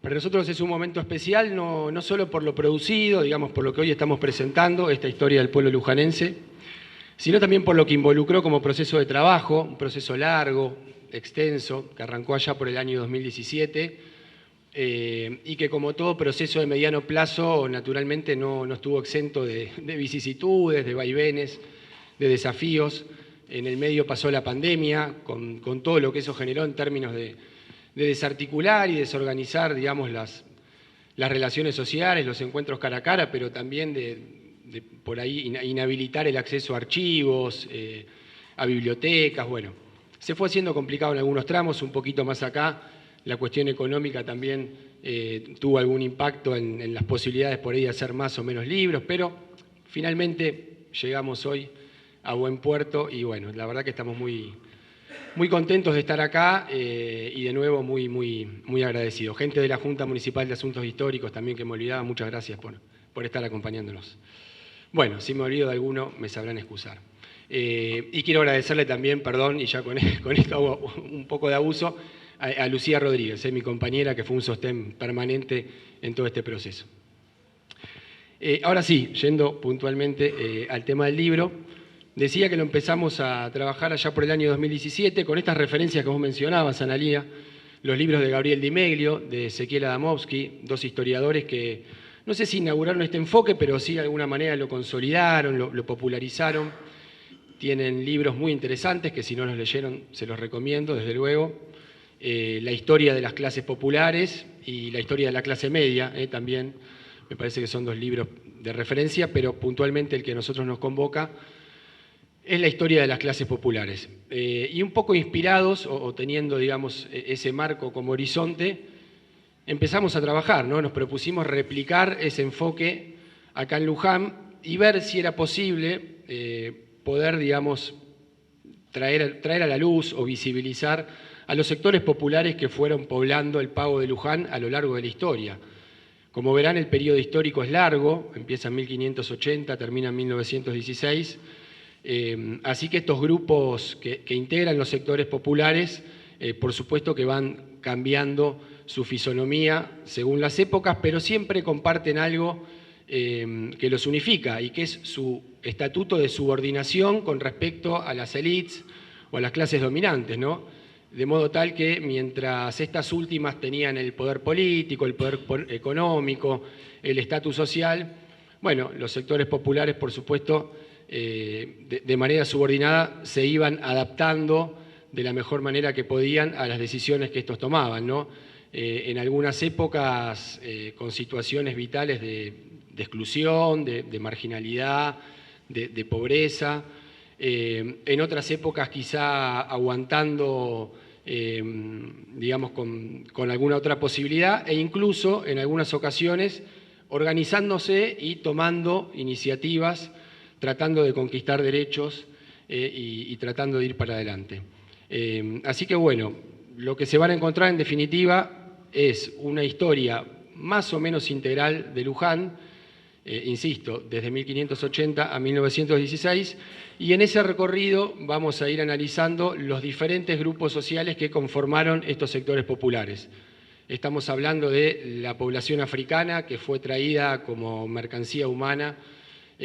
Para nosotros es un momento especial, no solo por lo producido, digamos, por lo que hoy estamos presentando, esta historia del pueblo lujanense, sino también por lo que involucró como proceso de trabajo, un proceso largo, extenso, que arrancó allá por el año 2017, y que como todo proceso de mediano plazo, naturalmente no estuvo exento de vicisitudes, de vaivenes, de desafíos. En el medio pasó la pandemia, con todo lo que eso generó en términos de desarticular y desorganizar, digamos, las relaciones sociales, los encuentros cara a cara, pero también de por ahí inhabilitar el acceso a archivos, a bibliotecas. Bueno, se fue haciendo complicado en algunos tramos, un poquito más acá. La cuestión económica también tuvo algún impacto en las posibilidades por ahí de hacer más o menos libros, pero finalmente llegamos hoy a buen puerto y bueno, la verdad que estamos muy contentos de estar acá y de nuevo muy agradecidos. Gente de la Junta Municipal de Asuntos Históricos también que me olvidaba, muchas gracias por estar acompañándonos. Bueno, si me olvido de alguno, me sabrán excusar. Y quiero agradecerle también, perdón, y ya con esto hago un poco de abuso, a Lucía Rodríguez, mi compañera, que fue un sostén permanente en todo este proceso. Ahora sí, yendo puntualmente al tema del libro, decía que lo empezamos a trabajar allá por el año 2017 con estas referencias que vos mencionabas, Analía, los libros de Gabriel Di Meglio, de Ezequiel Adamovsky, dos historiadores que no sé si inauguraron este enfoque, pero sí de alguna manera lo consolidaron, lo popularizaron. Tienen libros muy interesantes que si no los leyeron se los recomiendo, desde luego. La historia de las clases populares y la historia de la clase media también. Me parece que son dos libros de referencia, pero puntualmente el que a nosotros nos convoca es la historia de las clases populares. Y un poco inspirados o teniendo, digamos, ese marco como horizonte, empezamos a trabajar, ¿no? Nos propusimos replicar ese enfoque acá en Luján y ver si era posible poder, digamos, traer a la luz o visibilizar a los sectores populares que fueron poblando el Pago de Luján a lo largo de la historia. Como verán, el periodo histórico es largo, empieza en 1580, termina en 1916, así que estos grupos que integran los sectores populares, por supuesto que van cambiando su fisonomía según las épocas, pero siempre comparten algo que los unifica y que es su estatuto de subordinación con respecto a las élites o a las clases dominantes, ¿no? De modo tal que mientras estas últimas tenían el poder político, el poder económico, el estatus social, bueno, los sectores populares, por supuesto, de manera subordinada se iban adaptando de la mejor manera que podían a las decisiones que estos tomaban, ¿no? En algunas épocas con situaciones vitales de exclusión, de marginalidad, de pobreza, en otras épocas quizá aguantando, digamos, con alguna otra posibilidad, e incluso en algunas ocasiones organizándose y tomando iniciativas, tratando de conquistar derechos y tratando de ir para adelante. Así que bueno, lo que se van a encontrar en definitiva es una historia más o menos integral de Luján, insisto, desde 1580 a 1916, y en ese recorrido vamos a ir analizando los diferentes grupos sociales que conformaron estos sectores populares. Estamos hablando de la población africana que fue traída como mercancía humana,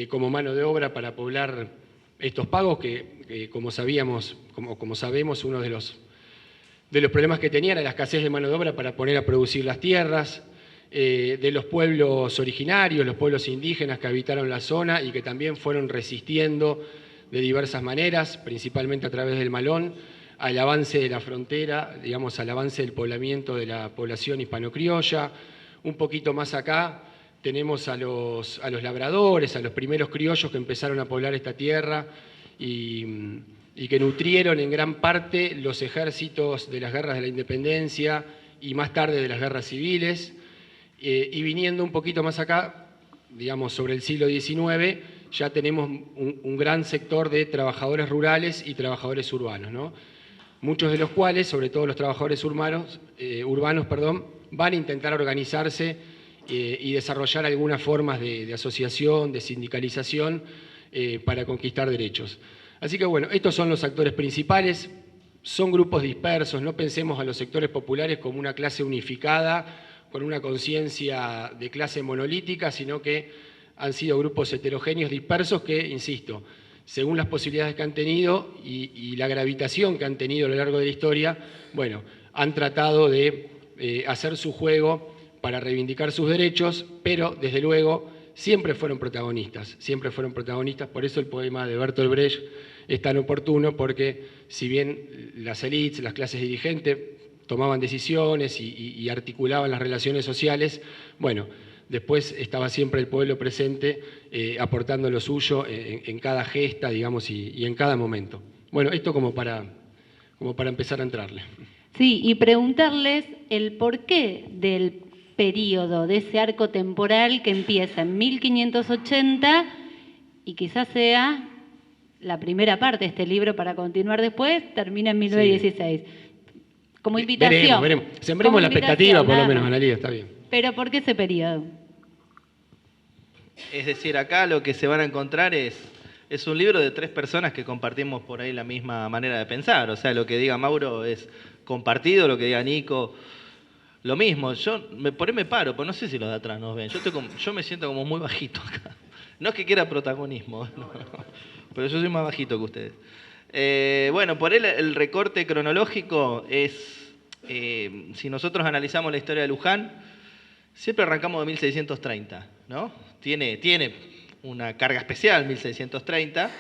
como mano de obra para poblar estos pagos que como sabemos, uno de los problemas que tenían era la escasez de mano de obra para poner a producir las tierras, de los pueblos originarios, los pueblos indígenas que habitaron la zona y que también fueron resistiendo de diversas maneras, principalmente a través del Malón, al avance de la frontera, digamos, al avance del poblamiento de la población hispano-criolla. Un poquito más acá tenemos a los labradores, a los primeros criollos que empezaron a poblar esta tierra y que nutrieron en gran parte los ejércitos de las guerras de la independencia y más tarde de las guerras civiles. Y viniendo un poquito más acá, digamos sobre el siglo XIX, ya tenemos un gran sector de trabajadores rurales y trabajadores urbanos, ¿no? Muchos de los cuales, sobre todo los trabajadores urbanos, van a intentar organizarse y desarrollar algunas formas de asociación, de sindicalización para conquistar derechos. Así que bueno, estos son los actores principales, son grupos dispersos, no pensemos a los sectores populares como una clase unificada con una conciencia de clase monolítica, sino que han sido grupos heterogéneos dispersos que, insisto, según las posibilidades que han tenido y la gravitación que han tenido a lo largo de la historia, bueno, han tratado de hacer su juego para reivindicar sus derechos, pero desde luego siempre fueron protagonistas, por eso el poema de Bertolt Brecht es tan oportuno, porque si bien las élites, las clases dirigentes, tomaban decisiones y articulaban las relaciones sociales, bueno, después estaba siempre el pueblo presente aportando lo suyo en cada gesta, digamos, y en cada momento. Bueno, esto como para empezar a entrarle. Sí, y preguntarles el porqué del periodo, de ese arco temporal que empieza en 1580 y quizás sea la primera parte de este libro para continuar después, termina en 1916. Sí. Como invitación. Veremos. Sembremos la expectativa, por lo menos, Analía, está bien. Pero ¿por qué ese periodo? Es decir, acá lo que se van a encontrar es un libro de 3 personas que compartimos por ahí la misma manera de pensar. O sea, lo que diga Mauro es compartido, lo que diga Nico, lo mismo. Yo por ahí me paro, pero no sé si los de atrás nos ven. Yo me siento como muy bajito acá. No es que quiera protagonismo, no, pero yo soy más bajito que ustedes. Bueno, por él el recorte cronológico es, si nosotros analizamos la historia de Luján, siempre arrancamos de 1630, ¿no? Tiene una carga especial, 1630,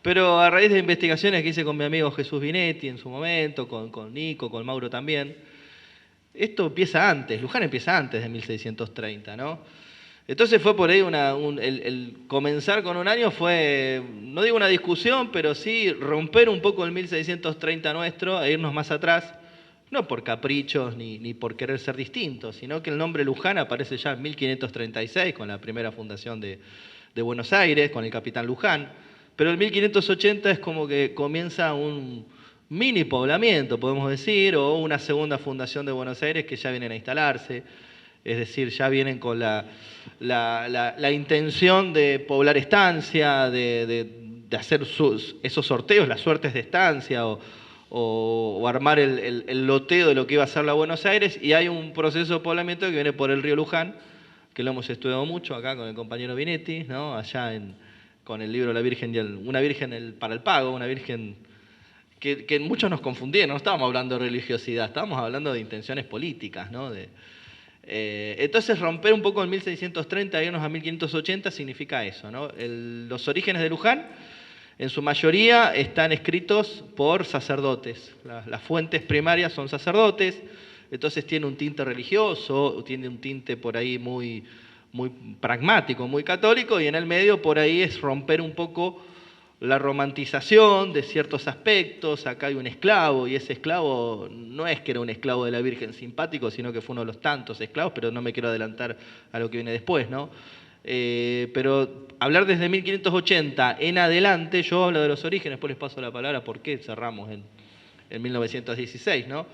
pero a raíz de investigaciones que hice con mi amigo Jesús Binetti en su momento, con Nico, con Mauro también, esto empieza antes, Luján empieza antes de 1630, ¿no? Entonces fue por ahí el comenzar con un año fue, no digo una discusión, pero sí romper un poco el 1630 nuestro e irnos más atrás, no por caprichos ni por querer ser distintos, sino que el nombre Luján aparece ya en 1536 con la primera fundación de Buenos Aires, con el capitán Luján, pero en 1580 es como que comienza un mini poblamiento, podemos decir, o una segunda fundación de Buenos Aires que ya vienen a instalarse. Es decir, ya vienen con la intención de poblar estancia, de hacer esos sorteos, las suertes de estancia, o armar el loteo de lo que iba a ser la Buenos Aires, y hay un proceso de poblamiento que viene por el río Luján, que lo hemos estudiado mucho acá con el compañero Binetti, ¿no? Allá con el libro La Virgen una Virgen para el Pago, una Virgen que muchos nos confundían, no estábamos hablando de religiosidad, estábamos hablando de intenciones políticas, ¿no? Entonces romper un poco en 1630 e irnos a 1580 significa eso, ¿no? Los orígenes de Luján en su mayoría están escritos por sacerdotes, las fuentes primarias son sacerdotes, entonces tiene un tinte religioso, tiene un tinte por ahí muy pragmático, muy católico, y en el medio por ahí es romper un poco la romantización de ciertos aspectos. Acá hay un esclavo, y ese esclavo no es que era un esclavo de la Virgen simpático, sino que fue uno de los tantos esclavos, pero no me quiero adelantar a lo que viene después, ¿no? Pero hablar desde 1580 en adelante, yo hablo de los orígenes, después les paso la palabra por qué cerramos en 1916, ¿no?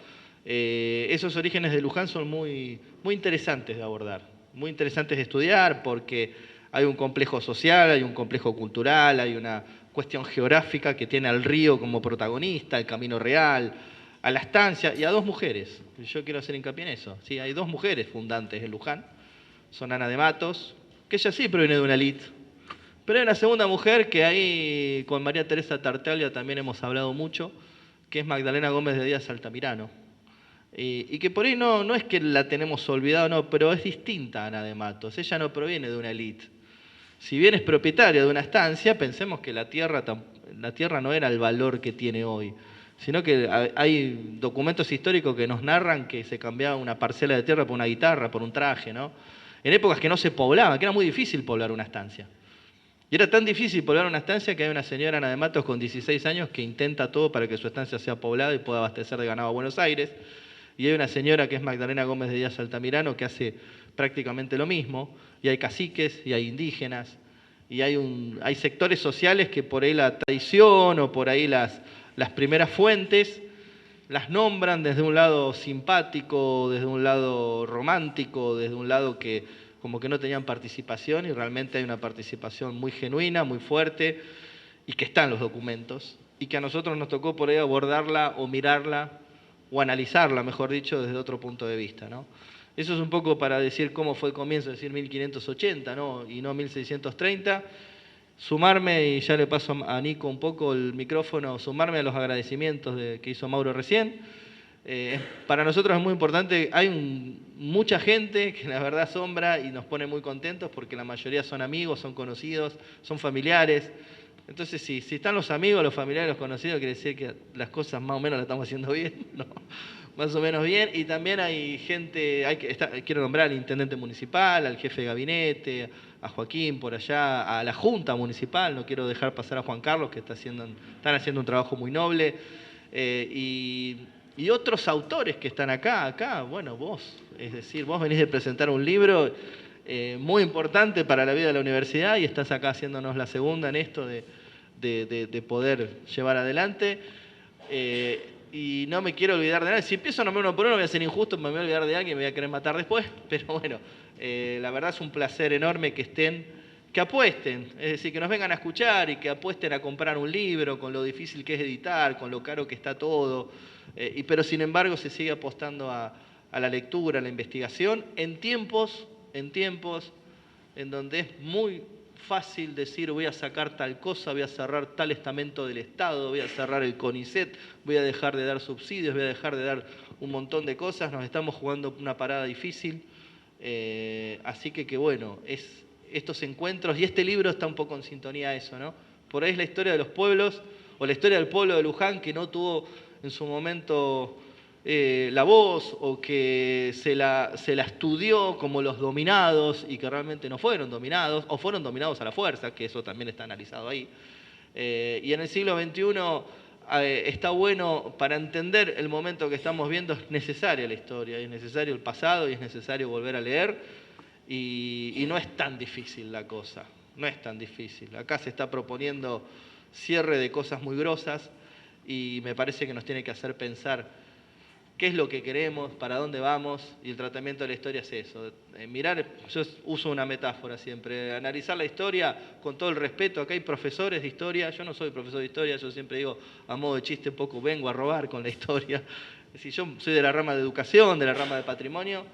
Esos orígenes de Luján son muy interesantes de abordar, muy interesantes de estudiar, porque hay un complejo social, hay un complejo cultural, hay una cuestión geográfica que tiene al río como protagonista, el camino real, a la estancia y a 2 mujeres. Yo quiero hacer hincapié en eso. Sí, hay 2 mujeres fundantes en Luján, son Ana de Matos, que ella sí proviene de una élite, pero hay una segunda mujer que ahí con María Teresa Tartaglia también hemos hablado mucho, que es Magdalena Gómez de Díaz Altamirano. Y que por ahí no es que la tenemos olvidada, no, pero es distinta a Ana de Matos. Ella no proviene de una élite. Si bien es propietaria de una estancia, pensemos que la tierra no era el valor que tiene hoy, sino que hay documentos históricos que nos narran que se cambiaba una parcela de tierra por una guitarra, por un traje, ¿no? En épocas que no se poblaba, que era muy difícil poblar una estancia. Y era tan difícil poblar una estancia que hay una señora, Ana de Matos, con 16 años, que intenta todo para que su estancia sea poblada y pueda abastecer de ganado a Buenos Aires. Y hay una señora que es Magdalena Gómez de Díaz Altamirano, que hace prácticamente lo mismo, y hay caciques, y hay indígenas, y hay sectores sociales que por ahí la tradición o por ahí las primeras fuentes las nombran desde un lado simpático, desde un lado romántico, desde un lado que como que no tenían participación, y realmente hay una participación muy genuina, muy fuerte, y que está en los documentos, y que a nosotros nos tocó por ahí abordarla o mirarla, o analizarla, mejor dicho, desde otro punto de vista, ¿no? Eso es un poco para decir cómo fue el comienzo, decir 1580, ¿no? Y no 1630. Sumarme, y ya le paso a Nico un poco el micrófono, sumarme a los agradecimientos que hizo Mauro recién. Para nosotros es muy importante, hay mucha gente que la verdad asombra y nos pone muy contentos porque la mayoría son amigos, son conocidos, son familiares. Entonces, si están los amigos, los familiares, los conocidos, quiere decir que las cosas más o menos las estamos haciendo bien, ¿no? Más o menos bien. Y también hay gente, quiero nombrar al intendente municipal, al jefe de gabinete, a Joaquín por allá, a la Junta Municipal, no quiero dejar pasar a Juan Carlos, que están haciendo un trabajo muy noble, y otros autores que están acá, bueno, vos, es decir, vos venís de presentar un libro muy importante para la vida de la universidad y estás acá haciéndonos la segunda en esto de poder llevar adelante. Y no me quiero olvidar de nadie. Si empiezo a nombrar uno por uno voy a ser injusto, me voy a olvidar de alguien, me voy a querer matar después, pero bueno, la verdad es un placer enorme que apuesten, es decir, que nos vengan a escuchar y que apuesten a comprar un libro con lo difícil que es editar, con lo caro que está todo, pero sin embargo se sigue apostando a la lectura, a la investigación, en tiempos en donde es muy fácil decir voy a sacar tal cosa, voy a cerrar tal estamento del Estado, voy a cerrar el CONICET, voy a dejar de dar subsidios, voy a dejar de dar un montón de cosas, nos estamos jugando una parada difícil, así que bueno, estos encuentros, y este libro está un poco en sintonía a eso, ¿no? Por ahí es la historia de los pueblos, o la historia del pueblo de Luján que no tuvo en su momento la voz, o que se la estudió como los dominados y que realmente no fueron dominados, o fueron dominados a la fuerza, que eso también está analizado ahí. Y en el siglo XXI está bueno, para entender el momento que estamos viendo, es necesaria la historia, es necesario el pasado y es necesario volver a leer, y no es tan difícil la cosa, no es tan difícil. Acá se está proponiendo cierre de cosas muy grosas y me parece que nos tiene que hacer pensar qué es lo que queremos, para dónde vamos, y el tratamiento de la historia es eso. Mirar, yo uso una metáfora siempre, analizar la historia con todo el respeto. Acá hay profesores de historia, yo no soy profesor de historia, yo siempre digo, a modo de chiste un poco, vengo a robar con la historia. Es decir, yo soy de la rama de educación, de la rama de patrimonio,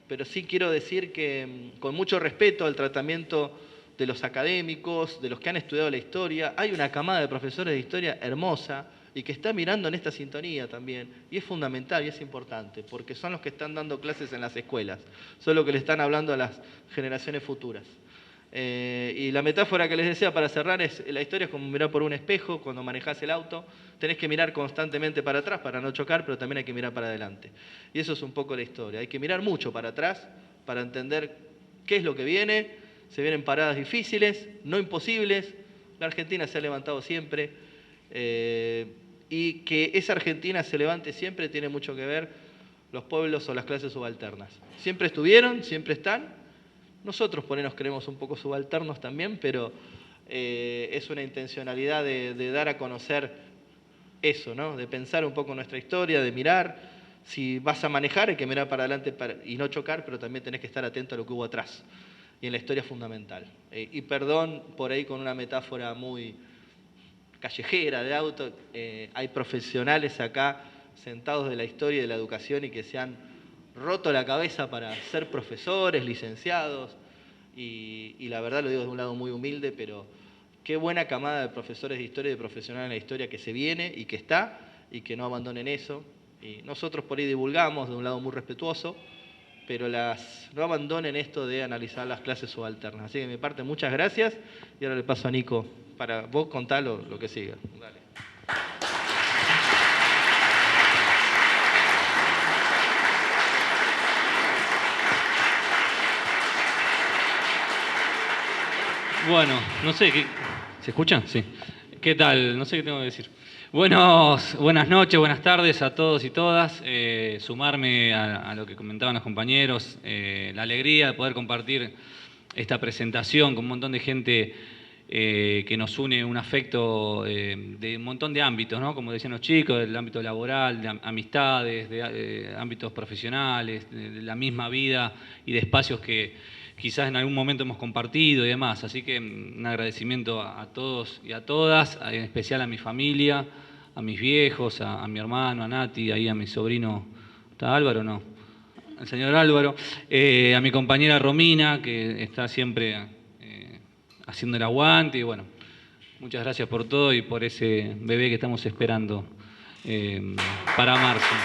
pero sí quiero decir que con mucho respeto al tratamiento de los académicos, de los que han estudiado la historia, hay una camada de profesores de historia hermosa, y que está mirando en esta sintonía también, y es fundamental y es importante, porque son los que están dando clases en las escuelas, son los que le están hablando a las generaciones futuras. Y la metáfora que les decía para cerrar es, la historia es como mirar por un espejo cuando manejás el auto, tenés que mirar constantemente para atrás para no chocar, pero también hay que mirar para adelante. Y eso es un poco la historia, hay que mirar mucho para atrás para entender qué es lo que viene, se vienen paradas difíciles, no imposibles, la Argentina se ha levantado siempre, y que esa Argentina se levante siempre tiene mucho que ver los pueblos o las clases subalternas. Siempre estuvieron, siempre están. Nosotros por ahí nos creemos un poco subalternos también, pero es una intencionalidad de dar a conocer eso, ¿no? De pensar un poco nuestra historia, de mirar. Si vas a manejar hay que mirar para adelante y no chocar, pero también tenés que estar atento a lo que hubo atrás. Y en la historia es fundamental. Y perdón por ahí con una metáfora muy callejera de auto, hay profesionales acá sentados de la historia y de la educación y que se han roto la cabeza para ser profesores, licenciados, y la verdad lo digo de un lado muy humilde, pero qué buena camada de profesores de historia y de profesionales en la historia que se viene y que está, y que no abandonen eso. Y nosotros por ahí divulgamos de un lado muy respetuoso, pero no abandonen esto de analizar las clases subalternas. Así que de mi parte, muchas gracias, y ahora le paso a Nico para vos contar lo que siga. Dale. Bueno, no sé, ¿se escucha? Sí. ¿Qué tal? No sé qué tengo que decir. Buenas noches, buenas tardes a todos y todas. Sumarme a lo que comentaban los compañeros, la alegría de poder compartir esta presentación con un montón de gente que nos une un afecto de un montón de ámbitos, ¿no? Como decían los chicos, del ámbito laboral, de amistades, de ámbitos profesionales, de la misma vida y de espacios que quizás en algún momento hemos compartido y demás. Así que un agradecimiento a todos y a todas, en especial a mi familia, a mis viejos, a mi hermano, a Nati, ahí a mi sobrino. ¿Está Álvaro o no? al señor Álvaro, a mi compañera Romina, que está siempre haciendo el aguante, y bueno, muchas gracias por todo y por ese bebé que estamos esperando para marzo.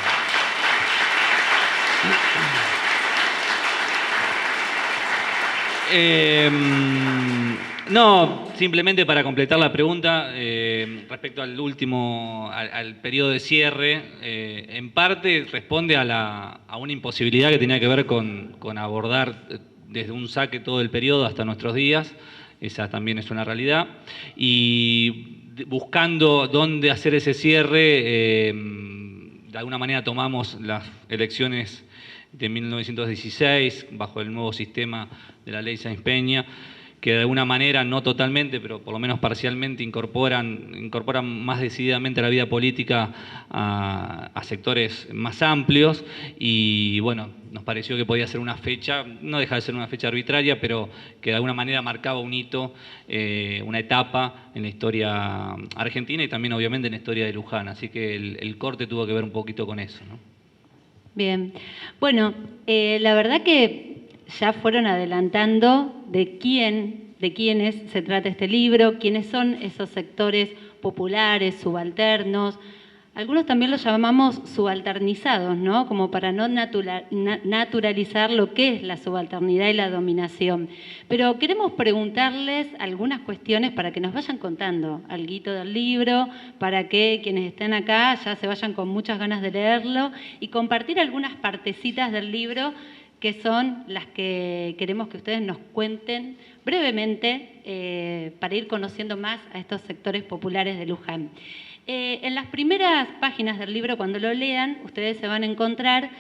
No, simplemente para completar la pregunta, respecto al periodo de cierre, en parte responde a una imposibilidad que tenía que ver con abordar desde un saque todo el periodo hasta nuestros días. Esa también es una realidad. Y buscando dónde hacer ese cierre, de alguna manera tomamos las elecciones de 1916, bajo el nuevo sistema de la ley Sáenz Peña, que de alguna manera, no totalmente, pero por lo menos parcialmente, incorporan más decididamente a la vida política a sectores más amplios. Y bueno, nos pareció que podía ser una fecha, no deja de ser una fecha arbitraria, pero que de alguna manera marcaba un hito, una etapa en la historia argentina y también obviamente en la historia de Luján. Así que el corte tuvo que ver un poquito con eso, ¿no? Bien. Bueno, la verdad que ya fueron adelantando de quiénes se trata este libro, quiénes son esos sectores populares, subalternos. Algunos también los llamamos subalternizados, ¿no? Como para no naturalizar lo que es la subalternidad y la dominación. Pero queremos preguntarles algunas cuestiones para que nos vayan contando alguito del libro, para que quienes estén acá ya se vayan con muchas ganas de leerlo y compartir algunas partecitas del libro que son las que queremos que ustedes nos cuenten brevemente para ir conociendo más a estos sectores populares de Luján. En las primeras páginas del libro, cuando lo lean, ustedes se van a encontrar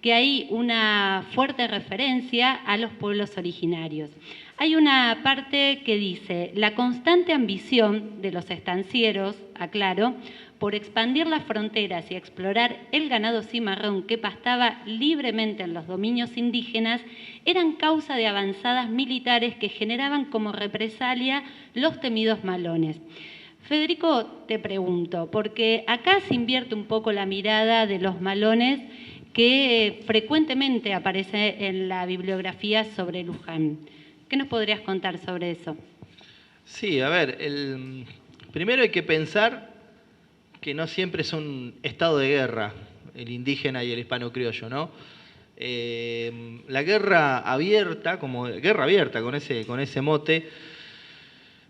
que hay una fuerte referencia a los pueblos originarios. Hay una parte que dice, la constante ambición de los estancieros, aclaro, por expandir las fronteras y explorar el ganado cimarrón que pastaba libremente en los dominios indígenas, eran causa de avanzadas militares que generaban como represalia los temidos malones. Federico, te pregunto, porque acá se invierte un poco la mirada de los malones que frecuentemente aparece en la bibliografía sobre Luján. ¿Qué nos podrías contar sobre eso? Sí, a ver, primero hay que pensar que no siempre es un estado de guerra el indígena y el hispano criollo, ¿no? La guerra abierta, con ese mote,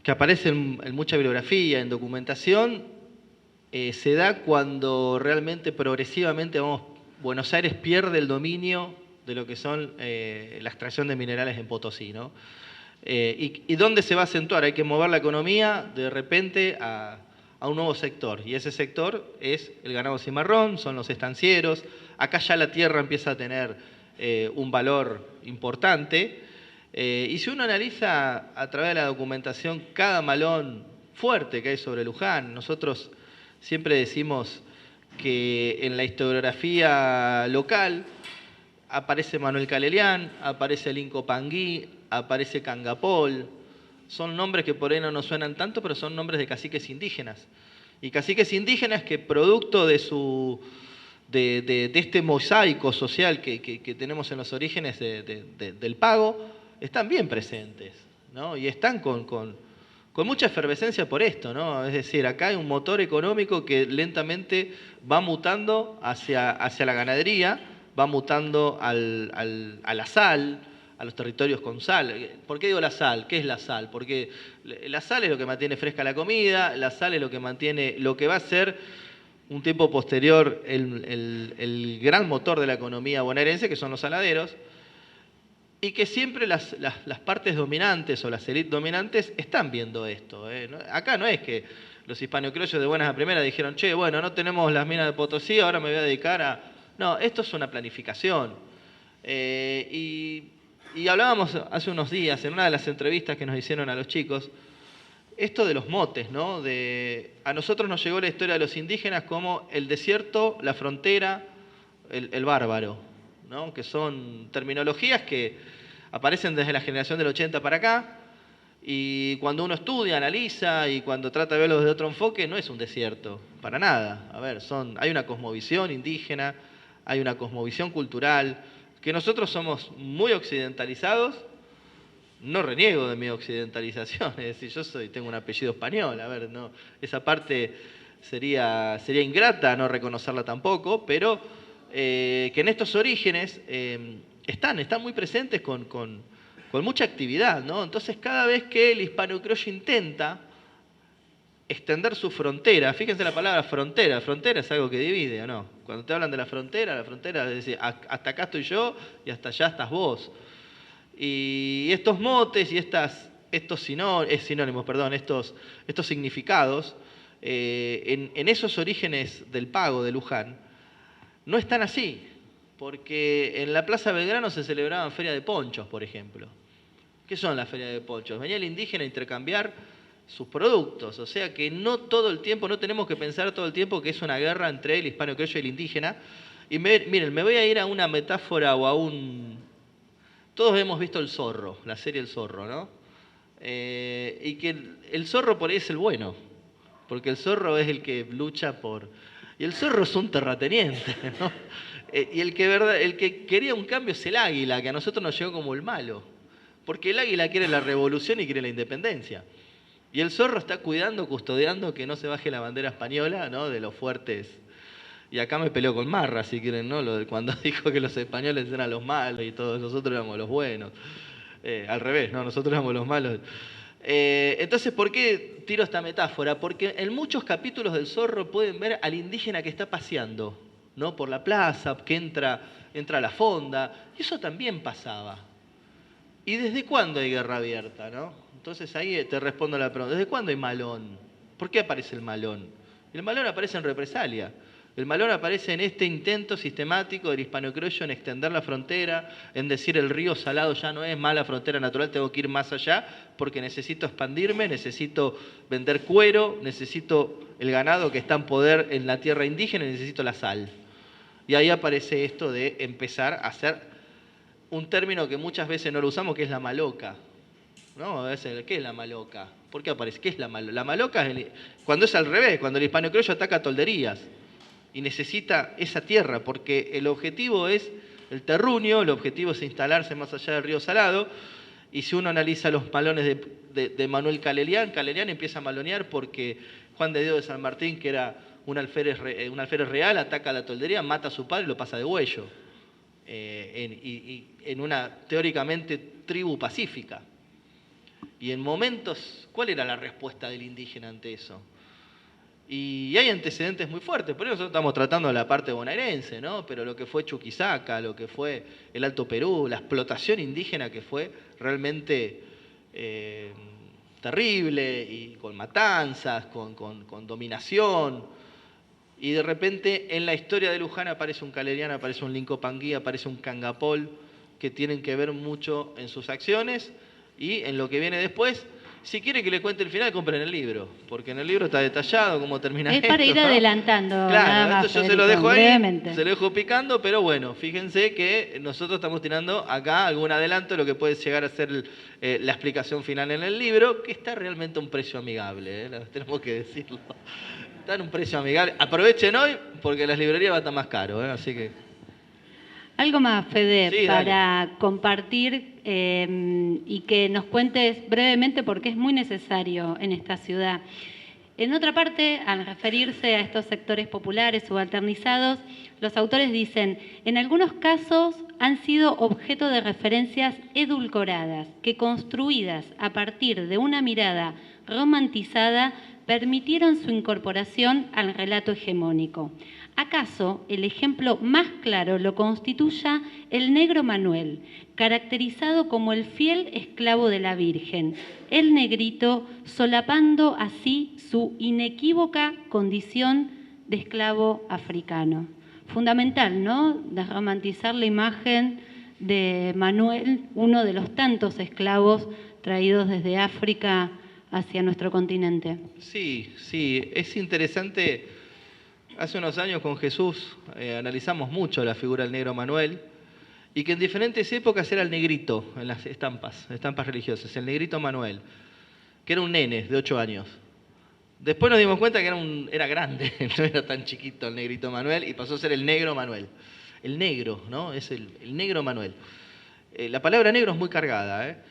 que aparece en mucha bibliografía, en documentación, se da cuando realmente progresivamente Buenos Aires pierde el dominio de lo que son la extracción de minerales en Potosí, ¿no? ¿Y dónde se va a acentuar? Hay que mover la economía de repente a un nuevo sector, y ese sector es el ganado cimarrón, son los estancieros. Acá ya la tierra empieza a tener un valor importante, y si uno analiza a través de la documentación cada malón fuerte que hay sobre Luján, nosotros siempre decimos que en la historiografía local aparece Manuel Calelián, aparece Linco Panguí, aparece Cangapol. Son nombres que por ahí no nos suenan tanto, pero son nombres de caciques indígenas. Y caciques indígenas que producto de este mosaico social que tenemos en los orígenes del pago, están bien presentes, ¿no? Y están con mucha efervescencia por esto, ¿no? Es decir, acá hay un motor económico que lentamente va mutando hacia la ganadería, va mutando a la sal, a los territorios con sal. ¿Por qué digo la sal? ¿Qué es la sal? Porque la sal es lo que mantiene fresca la comida, la sal es lo que mantiene, lo que va a ser un tiempo posterior el gran motor de la economía bonaerense, que son los saladeros, y que siempre las partes dominantes o las élites dominantes están viendo esto. Acá no es que los hispano-criollos de buenas a primeras dijeron, che, bueno, no tenemos las minas de Potosí, ahora me voy a dedicar a... No, esto es una planificación. Y hablábamos hace unos días, en una de las entrevistas que nos hicieron a los chicos, esto de los motes, ¿no? A nosotros nos llegó la historia de los indígenas como el desierto, la frontera, el bárbaro, ¿no? Que son terminologías que aparecen desde la generación del 80 para acá, y cuando uno estudia, analiza, y cuando trata de verlo desde otro enfoque, no es un desierto, para nada. A ver, hay una cosmovisión indígena, hay una cosmovisión cultural, que nosotros somos muy occidentalizados. No reniego de mi occidentalización, es decir, tengo un apellido español, a ver, no, esa parte sería ingrata no reconocerla tampoco, pero que en estos orígenes están muy presentes con mucha actividad, ¿no? Entonces, cada vez que el hispano-criollo intenta extender su frontera, fíjense la palabra frontera es algo que divide, ¿o no? Cuando te hablan de la frontera es decir, hasta acá estoy yo y hasta allá estás vos. Y estos motes y estos significados, en esos orígenes del pago de Luján, no están así, porque en la Plaza Belgrano se celebraban ferias de ponchos, por ejemplo. ¿Qué son las ferias de ponchos? Venía el indígena a intercambiar sus productos, o sea que no tenemos que pensar todo el tiempo que es una guerra entre el hispano-criollo y el indígena. Y miren, me voy a ir a una metáfora o a un... Todos hemos visto El Zorro, la serie El Zorro, ¿no? Y que el zorro por ahí es el bueno, porque el zorro es el que lucha por... Y el zorro es un terrateniente, ¿no? Y el que quería un cambio es el águila, que a nosotros nos llegó como el malo, porque el águila quiere la revolución y quiere la independencia. Y el zorro está custodiando que no se baje la bandera española, ¿no? De los fuertes. Y acá me peleó con Marra, si quieren, ¿no? Cuando dijo que los españoles eran los malos y todos nosotros éramos los buenos. Al revés, ¿no? Nosotros éramos los malos. Entonces, ¿por qué tiro esta metáfora? Porque en muchos capítulos del Zorro pueden ver al indígena que está paseando, ¿no? Por la plaza, que entra a la fonda. Y eso también pasaba. ¿Y desde cuándo hay guerra abierta, no? Entonces ahí te respondo la pregunta. ¿Desde cuándo hay malón? ¿Por qué aparece el malón? El malón aparece en represalia. El malón aparece en este intento sistemático del hispano-criollo en extender la frontera, en decir el río Salado ya no es más la frontera natural, tengo que ir más allá porque necesito expandirme, necesito vender cuero, necesito el ganado que está en poder en la tierra indígena, necesito la sal. Y ahí aparece esto de empezar a hacer un término que muchas veces no lo usamos, que es la maloca. ¿No? A veces, ¿qué es la maloca? ¿Por qué aparece? ¿Qué es la maloca? La maloca es cuando es al revés, cuando el hispano-criollo ataca tolderías y necesita esa tierra, porque el objetivo es el terruño, el objetivo es instalarse más allá del río Salado, y si uno analiza los malones de Manuel Calerián empieza a malonear porque Juan de Dios de San Martín, que era un alférez real, ataca a la toldería, mata a su padre y lo pasa de huello, en una, teóricamente, tribu pacífica. Y en momentos, ¿cuál era la respuesta del indígena ante eso? Y hay antecedentes muy fuertes, por eso nosotros estamos tratando la parte bonaerense, ¿no? Pero lo que fue Chuquisaca, lo que fue el Alto Perú, la explotación indígena que fue realmente terrible, y con matanzas, con dominación. Y de repente en la historia de Luján aparece un Calerián, aparece un Lincopangui, aparece un Cangapol, que tienen que ver mucho en sus acciones y en lo que viene después. Si quiere que le cuente el final, compren el libro, porque en el libro está detallado cómo termina esto. Es para ir adelantando. Claro, nada más, entonces yo se lo dejo ahí, brevemente. se lo dejo picando, pero bueno, fíjense que nosotros estamos tirando acá algún adelanto de lo que puede llegar a ser la explicación final en el libro, que está realmente a un precio amigable, tenemos que decirlo. Está en un precio amigable. Aprovechen hoy, porque las librerías va a estar más caro, así que... Algo más, Fede, Sí, para compartir y que nos cuentes brevemente porque es muy necesario en esta ciudad. En otra parte, al referirse a estos sectores populares subalternizados, los autores dicen, en algunos casos han sido objeto de referencias edulcoradas, que construidas a partir de una mirada romantizada, permitieron su incorporación al relato hegemónico. ¿Acaso el ejemplo más claro lo constituya el negro Manuel, caracterizado como el fiel esclavo de la Virgen, el negrito solapando así su inequívoca condición de esclavo africano? Fundamental, ¿no?, desromantizar la imagen de Manuel, uno de los tantos esclavos traídos desde África hacia nuestro continente. Sí, es interesante. Hace unos años con Jesús analizamos mucho la figura del negro Manuel y que en diferentes épocas era el negrito en las estampas religiosas, el negrito Manuel, que era un nene de 8 años. Después nos dimos cuenta que era grande, no era tan chiquito el negrito Manuel y pasó a ser el negro Manuel. el negro, ¿no? Es el negro Manuel. La palabra negro es muy cargada.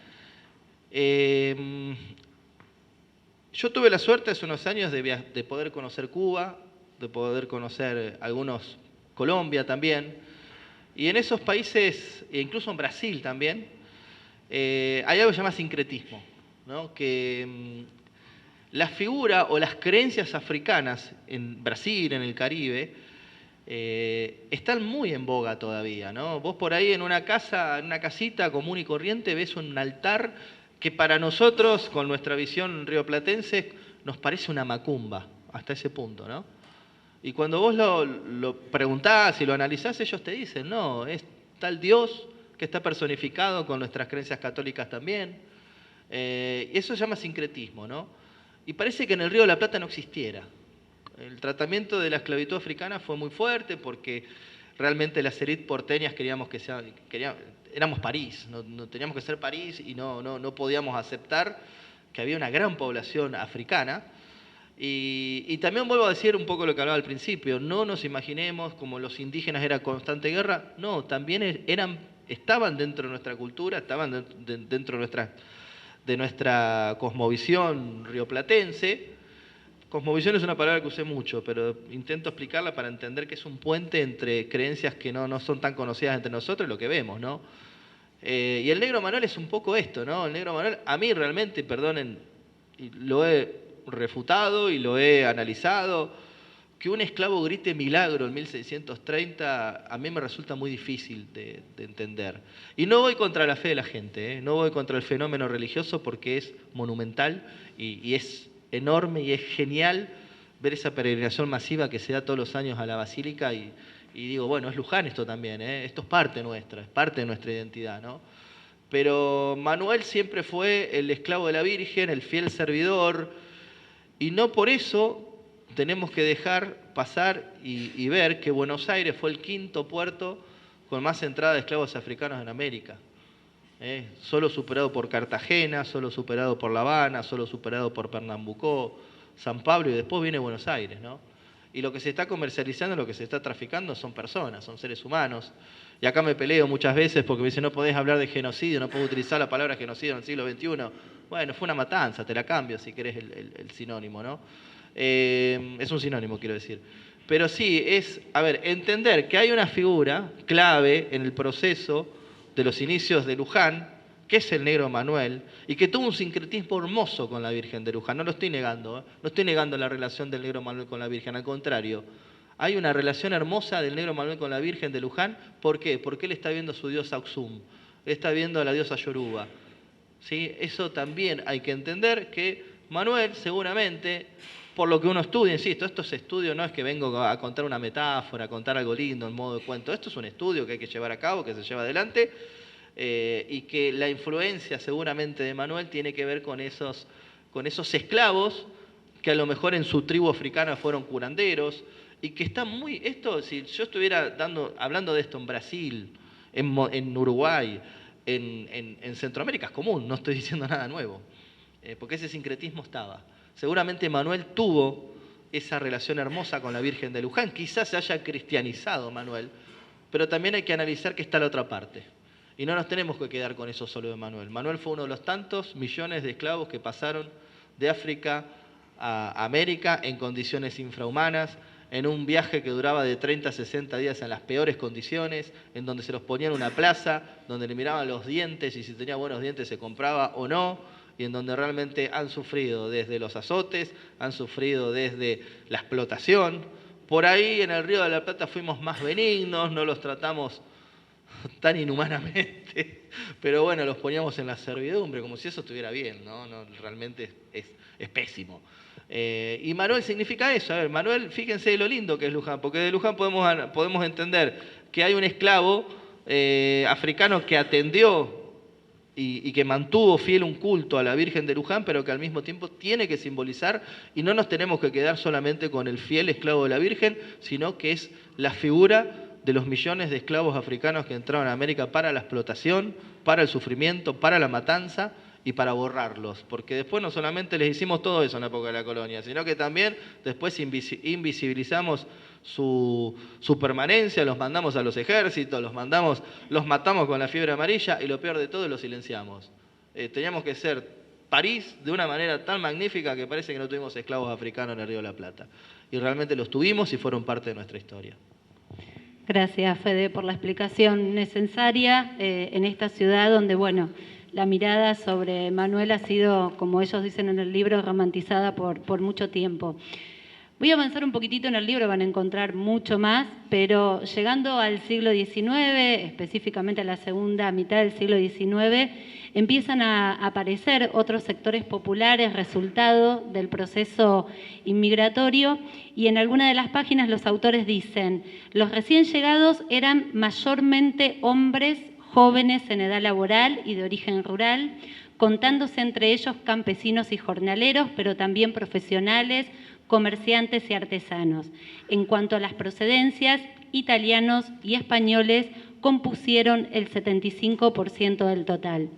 Yo tuve la suerte hace unos años de poder conocer Cuba, de poder conocer Colombia también, y en esos países, e incluso en Brasil también, hay algo que se llama sincretismo, ¿no? Que la figura o las creencias africanas en Brasil, en el Caribe, están muy en boga todavía, ¿no? Vos por ahí en una casita común y corriente ves un altar que para nosotros, con nuestra visión rioplatense, nos parece una macumba, hasta ese punto, ¿no? Y cuando vos lo preguntás y lo analizás, ellos te dicen, no, es tal Dios que está personificado con nuestras creencias católicas también. Y eso se llama sincretismo, ¿no? Y parece que en el Río de la Plata no existiera. El tratamiento de la esclavitud africana fue muy fuerte porque realmente las élites porteñas éramos París, no teníamos que ser París y no podíamos aceptar que había una gran población africana. Y también vuelvo a decir un poco lo que hablaba al principio, no nos imaginemos como los indígenas era constante guerra, no, también estaban dentro de nuestra cultura, estaban dentro de nuestra cosmovisión rioplatense. Cosmovisión es una palabra que usé mucho, pero intento explicarla para entender que es un puente entre creencias que no son tan conocidas entre nosotros y lo que vemos, ¿no? Y el negro Manuel es un poco esto, ¿no? El negro Manuel, a mí realmente, perdonen, lo he refutado y lo he analizado, que un esclavo grite milagro en 1630 a mí me resulta muy difícil de entender. Y no voy contra la fe de la gente, no voy contra el fenómeno religioso porque es monumental y es enorme y es genial ver esa peregrinación masiva que se da todos los años a la Basílica y digo, bueno, es Luján esto también, esto es parte nuestra, es parte de nuestra identidad, ¿no? Pero Manuel siempre fue el esclavo de la Virgen, el fiel servidor, y no por eso tenemos que dejar pasar y ver que Buenos Aires fue el quinto puerto con más entrada de esclavos africanos en América. Solo superado por Cartagena, solo superado por La Habana, solo superado por Pernambucó, San Pablo y después viene Buenos Aires, ¿no? Y lo que se está comercializando, lo que se está traficando son personas, son seres humanos. Y acá me peleo muchas veces porque me dicen no podés hablar de genocidio, no podés utilizar la palabra genocidio en el siglo XXI. Bueno, fue una matanza, te la cambio si querés el sinónimo, ¿no? Es un sinónimo, quiero decir. Pero sí, entender que hay una figura clave en el proceso de los inicios de Luján, que es el negro Manuel, y que tuvo un sincretismo hermoso con la Virgen de Luján. No lo estoy negando, no estoy negando la relación del negro Manuel con la Virgen, al contrario. Hay una relación hermosa del negro Manuel con la Virgen de Luján. ¿Por qué? Porque él está viendo a su diosa Auxum, él está viendo a la diosa Yoruba. ¿Sí? Eso también hay que entender que Manuel seguramente, por lo que uno estudia, insisto, esto es estudio, no es que vengo a contar una metáfora, a contar algo lindo en modo de cuento, esto es un estudio que hay que llevar a cabo, que se lleva adelante, y que la influencia seguramente de Manuel tiene que ver con esos esclavos que a lo mejor en su tribu africana fueron curanderos, y que están si yo estuviera hablando de esto en Brasil, en Uruguay, en Centroamérica es común, no estoy diciendo nada nuevo, porque ese sincretismo estaba. Seguramente Manuel tuvo esa relación hermosa con la Virgen de Luján, quizás se haya cristianizado Manuel, pero también hay que analizar que está la otra parte. Y no nos tenemos que quedar con eso solo de Manuel. Manuel fue uno de los tantos millones de esclavos que pasaron de África a América en condiciones infrahumanas, en un viaje que duraba de 30 a 60 días en las peores condiciones, en donde se los ponían en una plaza, donde le miraban los dientes y si tenía buenos dientes se compraba o no, y en donde realmente han sufrido desde los azotes, han sufrido desde la explotación. Por ahí en el Río de la Plata fuimos más benignos, no los tratamos tan inhumanamente, pero bueno, los poníamos en la servidumbre, como si eso estuviera bien, ¿no? Realmente es pésimo. Y Manuel significa eso. Manuel, fíjense lo lindo que es Luján, porque de Luján podemos entender que hay un esclavo africano que atendió y que mantuvo fiel un culto a la Virgen de Luján, pero que al mismo tiempo tiene que simbolizar, y no nos tenemos que quedar solamente con el fiel esclavo de la Virgen, sino que es la figura de los millones de esclavos africanos que entraron a América para la explotación, para el sufrimiento, para la matanza y para borrarlos. Porque después no solamente les hicimos todo eso en la época de la colonia, sino que también después invisibilizamos su permanencia, los mandamos a los ejércitos, los matamos con la fiebre amarilla y lo peor de todo, los silenciamos. Teníamos que ser París de una manera tan magnífica que parece que no tuvimos esclavos africanos en el Río de la Plata. Y realmente los tuvimos y fueron parte de nuestra historia. Gracias, Fede, por la explicación necesaria en esta ciudad donde, bueno, la mirada sobre Manuel ha sido, como ellos dicen en el libro, romantizada por mucho tiempo. Voy a avanzar un poquitito en el libro, van a encontrar mucho más, pero llegando al siglo XIX, específicamente a la segunda mitad del siglo XIX, empiezan a aparecer otros sectores populares resultado del proceso inmigratorio y en alguna de las páginas los autores dicen: los recién llegados eran mayormente hombres jóvenes en edad laboral y de origen rural, contándose entre ellos campesinos y jornaleros, pero también profesionales, comerciantes y artesanos. En cuanto a las procedencias, italianos y españoles compusieron el 75% del total.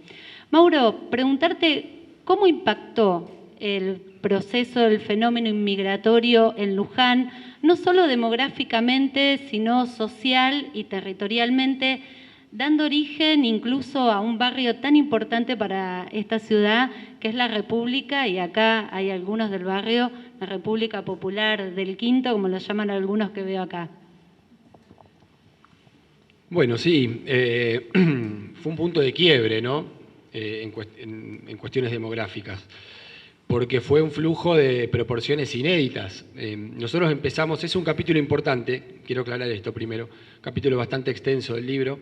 Mauro, preguntarte cómo impactó el proceso del fenómeno inmigratorio en Luján, no solo demográficamente, sino social y territorialmente, dando origen incluso a un barrio tan importante para esta ciudad que es la República, y acá hay algunos del barrio, la República Popular del Quinto, como lo llaman algunos que veo acá. Bueno, sí, fue un punto de quiebre, ¿no? En cuestiones demográficas, porque fue un flujo de proporciones inéditas. Nosotros empezamos, es un capítulo importante, quiero aclarar esto primero, capítulo bastante extenso del libro,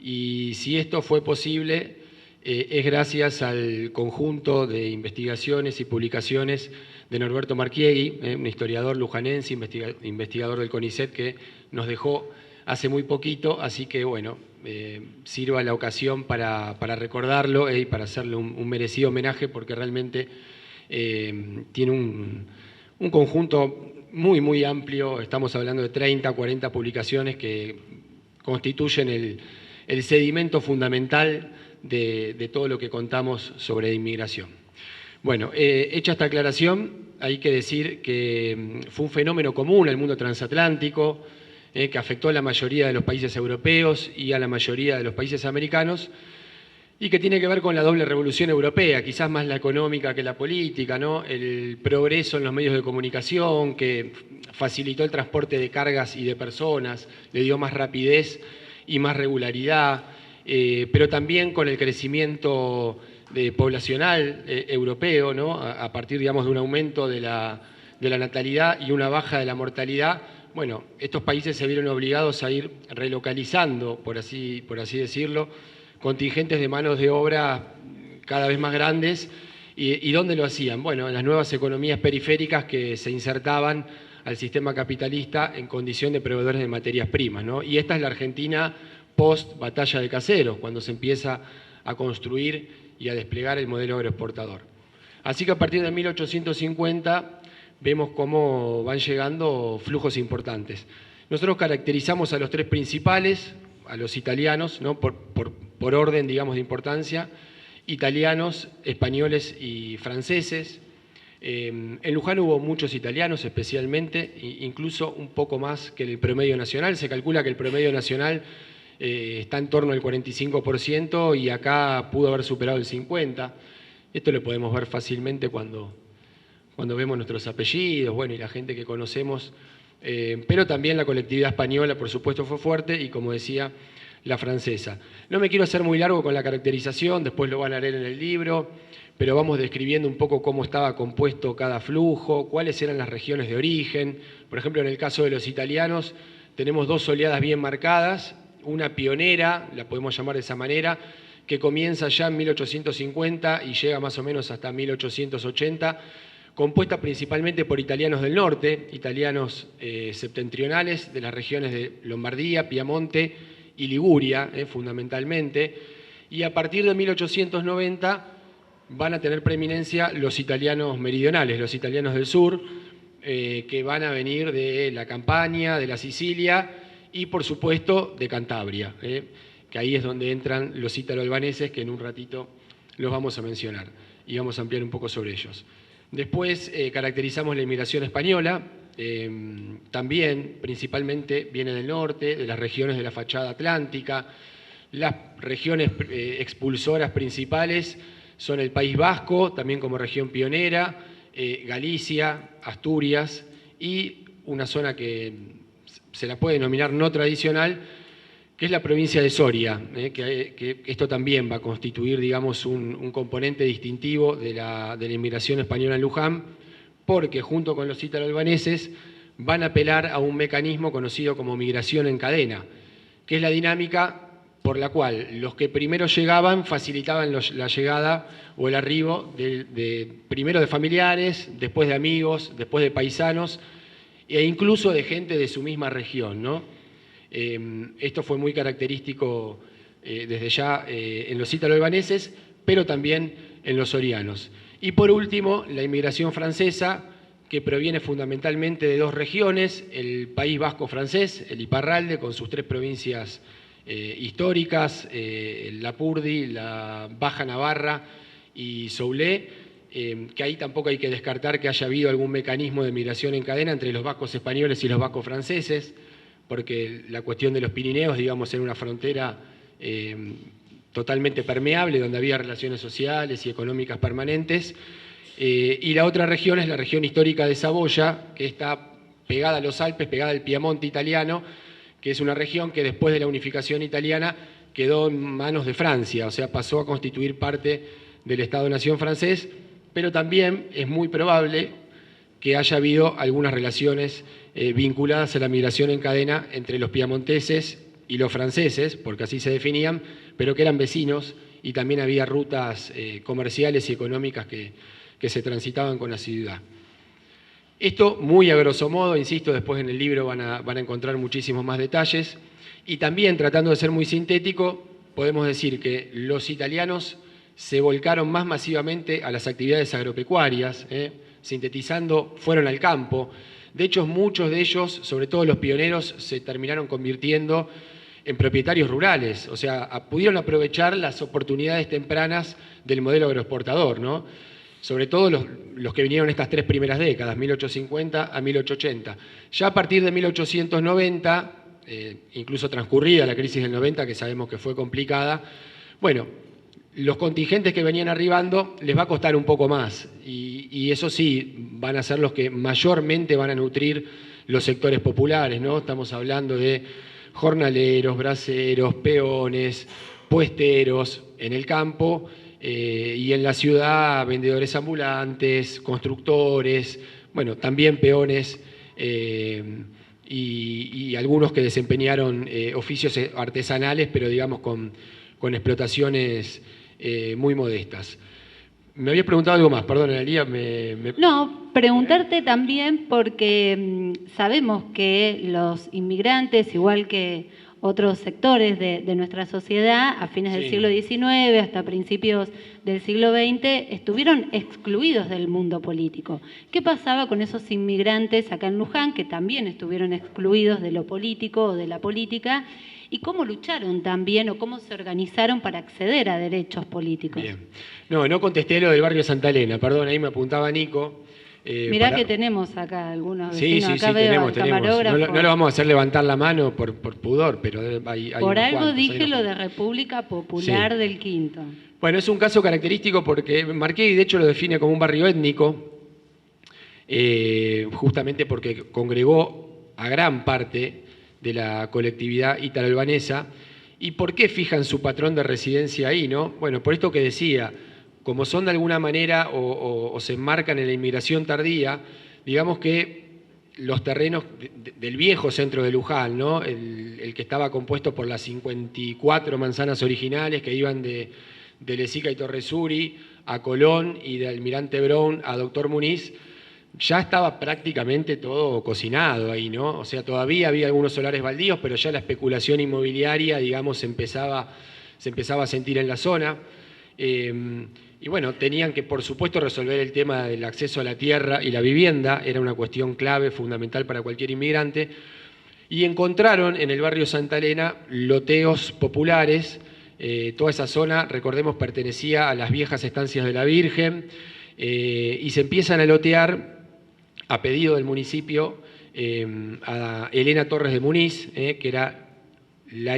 y si esto fue posible es gracias al conjunto de investigaciones y publicaciones de Norberto Marchieghi, un historiador lujanense, investigador del CONICET, que nos dejó hace muy poquito, así que bueno, sirva la ocasión para recordarlo y para hacerle un merecido homenaje, porque realmente tiene un conjunto muy, muy amplio. Estamos hablando de 30, 40 publicaciones que constituyen el sedimento fundamental de todo lo que contamos sobre inmigración. Bueno, hecha esta aclaración, hay que decir que fue un fenómeno común al mundo transatlántico, que afectó a la mayoría de los países europeos y a la mayoría de los países americanos, y que tiene que ver con la doble revolución europea, quizás más la económica que la política, ¿no? El progreso en los medios de comunicación, que facilitó el transporte de cargas y de personas, le dio más rapidez y más regularidad, pero también con el crecimiento poblacional europeo, ¿no? A partir, digamos, de un aumento de la natalidad y una baja de la mortalidad. Bueno, estos países se vieron obligados a ir relocalizando, por así decirlo, contingentes de manos de obra cada vez más grandes. ¿Y dónde lo hacían? Bueno, en las nuevas economías periféricas que se insertaban al sistema capitalista en condición de proveedores de materias primas, ¿no? Y esta es la Argentina post batalla de Caseros, cuando se empieza a construir y a desplegar el modelo agroexportador. Así que a partir de 1850 vemos cómo van llegando flujos importantes. Nosotros caracterizamos a los tres principales, a los italianos, ¿no? por orden, digamos, de importancia, italianos, españoles y franceses. En Luján hubo muchos italianos especialmente, incluso un poco más que el promedio nacional. Se calcula que el promedio nacional está en torno al 45% y acá pudo haber superado el 50%. Esto lo podemos ver fácilmente cuando vemos nuestros apellidos, bueno, y la gente que conocemos, pero también la colectividad española, por supuesto, fue fuerte, y como decía, la francesa. No me quiero hacer muy largo con la caracterización, después lo van a leer en el libro, pero vamos describiendo un poco cómo estaba compuesto cada flujo, cuáles eran las regiones de origen. Por ejemplo, en el caso de los italianos, tenemos dos oleadas bien marcadas, una pionera, la podemos llamar de esa manera, que comienza ya en 1850 y llega más o menos hasta 1880, compuesta principalmente por italianos del norte, italianos septentrionales de las regiones de Lombardía, Piamonte y Liguria, fundamentalmente, y a partir de 1890 van a tener preeminencia los italianos meridionales, los italianos del sur, que van a venir de la Campania, de la Sicilia y, por supuesto, de Cantabria, que ahí es donde entran los ítalo-albaneses, que en un ratito los vamos a mencionar y vamos a ampliar un poco sobre ellos. Después caracterizamos la inmigración española, también principalmente viene del norte, de las regiones de la fachada atlántica. Las regiones expulsoras principales son el País Vasco, también como región pionera, Galicia, Asturias y una zona que se la puede denominar no tradicional, que es la provincia de Soria, que esto también va a constituir, digamos, un componente distintivo de la inmigración española en Luján, porque junto con los ítalo-albaneses van a apelar a un mecanismo conocido como migración en cadena, que es la dinámica por la cual los que primero llegaban facilitaban la llegada o el arribo primero de familiares, después de amigos, después de paisanos e incluso de gente de su misma región, ¿no? Esto fue muy característico desde ya en los ítalo-albaneses, pero también en los sorianos. Y por último, la inmigración francesa, que proviene fundamentalmente de dos regiones, el País Vasco francés, el Iparralde, con sus 3 provincias históricas, el Lapurdi, la Baja Navarra y Soulé, que ahí tampoco hay que descartar que haya habido algún mecanismo de migración en cadena entre los vascos españoles y los vascos franceses, porque la cuestión de los Pirineos, digamos, era una frontera totalmente permeable, donde había relaciones sociales y económicas permanentes. Y la otra región es la región histórica de Saboya, que está pegada a los Alpes, pegada al Piamonte italiano, que es una región que después de la unificación italiana quedó en manos de Francia, o sea, pasó a constituir parte del Estado-Nación francés, pero también es muy probable que haya habido algunas relaciones vinculadas a la migración en cadena entre los piamonteses y los franceses, porque así se definían, pero que eran vecinos y también había rutas comerciales y económicas que se transitaban con asiduidad. Esto muy a grosso modo, insisto, después en el libro van a encontrar muchísimos más detalles, y también tratando de ser muy sintético, podemos decir que los italianos se volcaron más masivamente a las actividades agropecuarias, sintetizando, fueron al campo. De hecho, muchos de ellos, sobre todo los pioneros, se terminaron convirtiendo en propietarios rurales, o sea, pudieron aprovechar las oportunidades tempranas del modelo agroexportador, ¿no? Sobre todo los que vinieron estas 3 primeras décadas, 1850 a 1880. Ya a partir de 1890, incluso transcurrida la crisis del 90, que sabemos que fue complicada, bueno, los contingentes que venían arribando les va a costar un poco más, y eso sí, van a ser los que mayormente van a nutrir los sectores populares, ¿no? Estamos hablando de jornaleros, braceros, peones, puesteros en el campo, y en la ciudad vendedores ambulantes, constructores, bueno, también peones y algunos que desempeñaron oficios artesanales, pero digamos con explotaciones muy modestas. Me habías preguntado algo más, perdón, Analía. No, preguntarte también porque sabemos que los inmigrantes, igual que otros sectores de nuestra sociedad, a fines del siglo XIX hasta principios del siglo XX, estuvieron excluidos del mundo político. ¿Qué pasaba con esos inmigrantes acá en Luján, que también estuvieron excluidos de lo político o de la política? ¿Y cómo lucharon también o cómo se organizaron para acceder a derechos políticos? Bien. No contesté lo del barrio Santa Elena, perdón, ahí me apuntaba Nico. Mirá que tenemos acá algunos vecinos. Sí, acá veo tenemos. camarógrafo. No lo vamos a hacer levantar la mano por pudor, pero hay por algo cuantos, dije lo de República Popular del Quinto. Bueno, es un caso característico porque Marqués de hecho lo define como un barrio étnico, justamente porque congregó a gran parte de la colectividad ítalo-albanesa. ¿Y por qué fijan su patrón de residencia ahí, no? Bueno, por esto que decía, como son de alguna manera o se enmarcan en la inmigración tardía, digamos que los terrenos del viejo centro de Luján, ¿no? el que estaba compuesto por las 54 manzanas originales que iban de Lezica y Torresuri a Colón y de Almirante Brown a Doctor Muniz, ya estaba prácticamente todo cocinado ahí, ¿no? O sea, todavía había algunos solares baldíos, pero ya la especulación inmobiliaria, digamos, se empezaba a sentir en la zona. Y bueno, tenían que, por supuesto, resolver el tema del acceso a la tierra y la vivienda, era una cuestión clave, fundamental para cualquier inmigrante, y encontraron en el barrio Santa Elena loteos populares. Toda esa zona, recordemos, pertenecía a las viejas estancias de la Virgen, y se empiezan a lotear a pedido del municipio, a Elena Torres de Muniz, que era la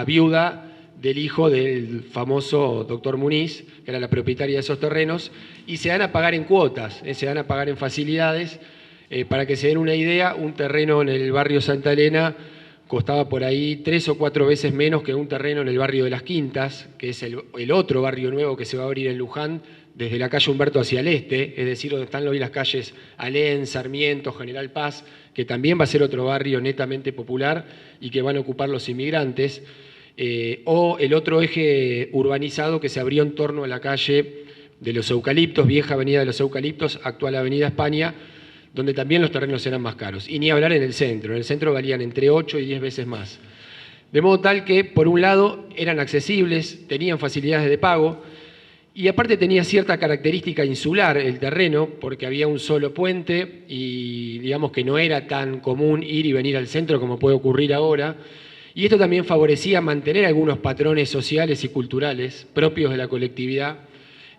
viuda del hijo del famoso doctor Muniz, que era la propietaria de esos terrenos, y se dan a pagar en cuotas, se dan a pagar en facilidades. Para que se den una idea, un terreno en el barrio Santa Elena costaba por ahí 3 o 4 veces menos que un terreno en el barrio de Las Quintas, que es el otro barrio nuevo que se va a abrir en Luján, desde la calle Humberto hacia el este, es decir, donde están hoy las calles Alén, Sarmiento, General Paz, que también va a ser otro barrio netamente popular y que van a ocupar los inmigrantes, o el otro eje urbanizado que se abrió en torno a la calle de los Eucaliptos, vieja avenida de los Eucaliptos, actual avenida España, donde también los terrenos eran más caros. Y ni hablar en el centro valían entre 8 y 10 veces más. De modo tal que, por un lado, eran accesibles, tenían facilidades de pago, y aparte tenía cierta característica insular el terreno, porque había un solo puente y digamos que no era tan común ir y venir al centro como puede ocurrir ahora. Y esto también favorecía mantener algunos patrones sociales y culturales propios de la colectividad,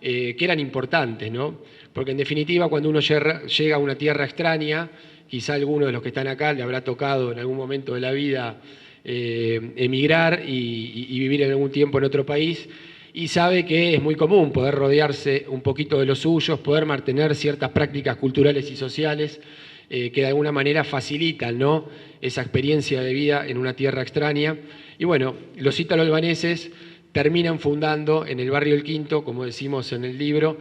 que eran importantes, ¿no? Porque en definitiva, cuando uno llega a una tierra extraña, quizá alguno de los que están acá le habrá tocado en algún momento de la vida emigrar y vivir en algún tiempo en otro país, y sabe que es muy común poder rodearse un poquito de los suyos, poder mantener ciertas prácticas culturales y sociales que de alguna manera facilitan, ¿no?, esa experiencia de vida en una tierra extraña. Y bueno, los ítalo-albaneses terminan fundando en el barrio El Quinto, como decimos en el libro,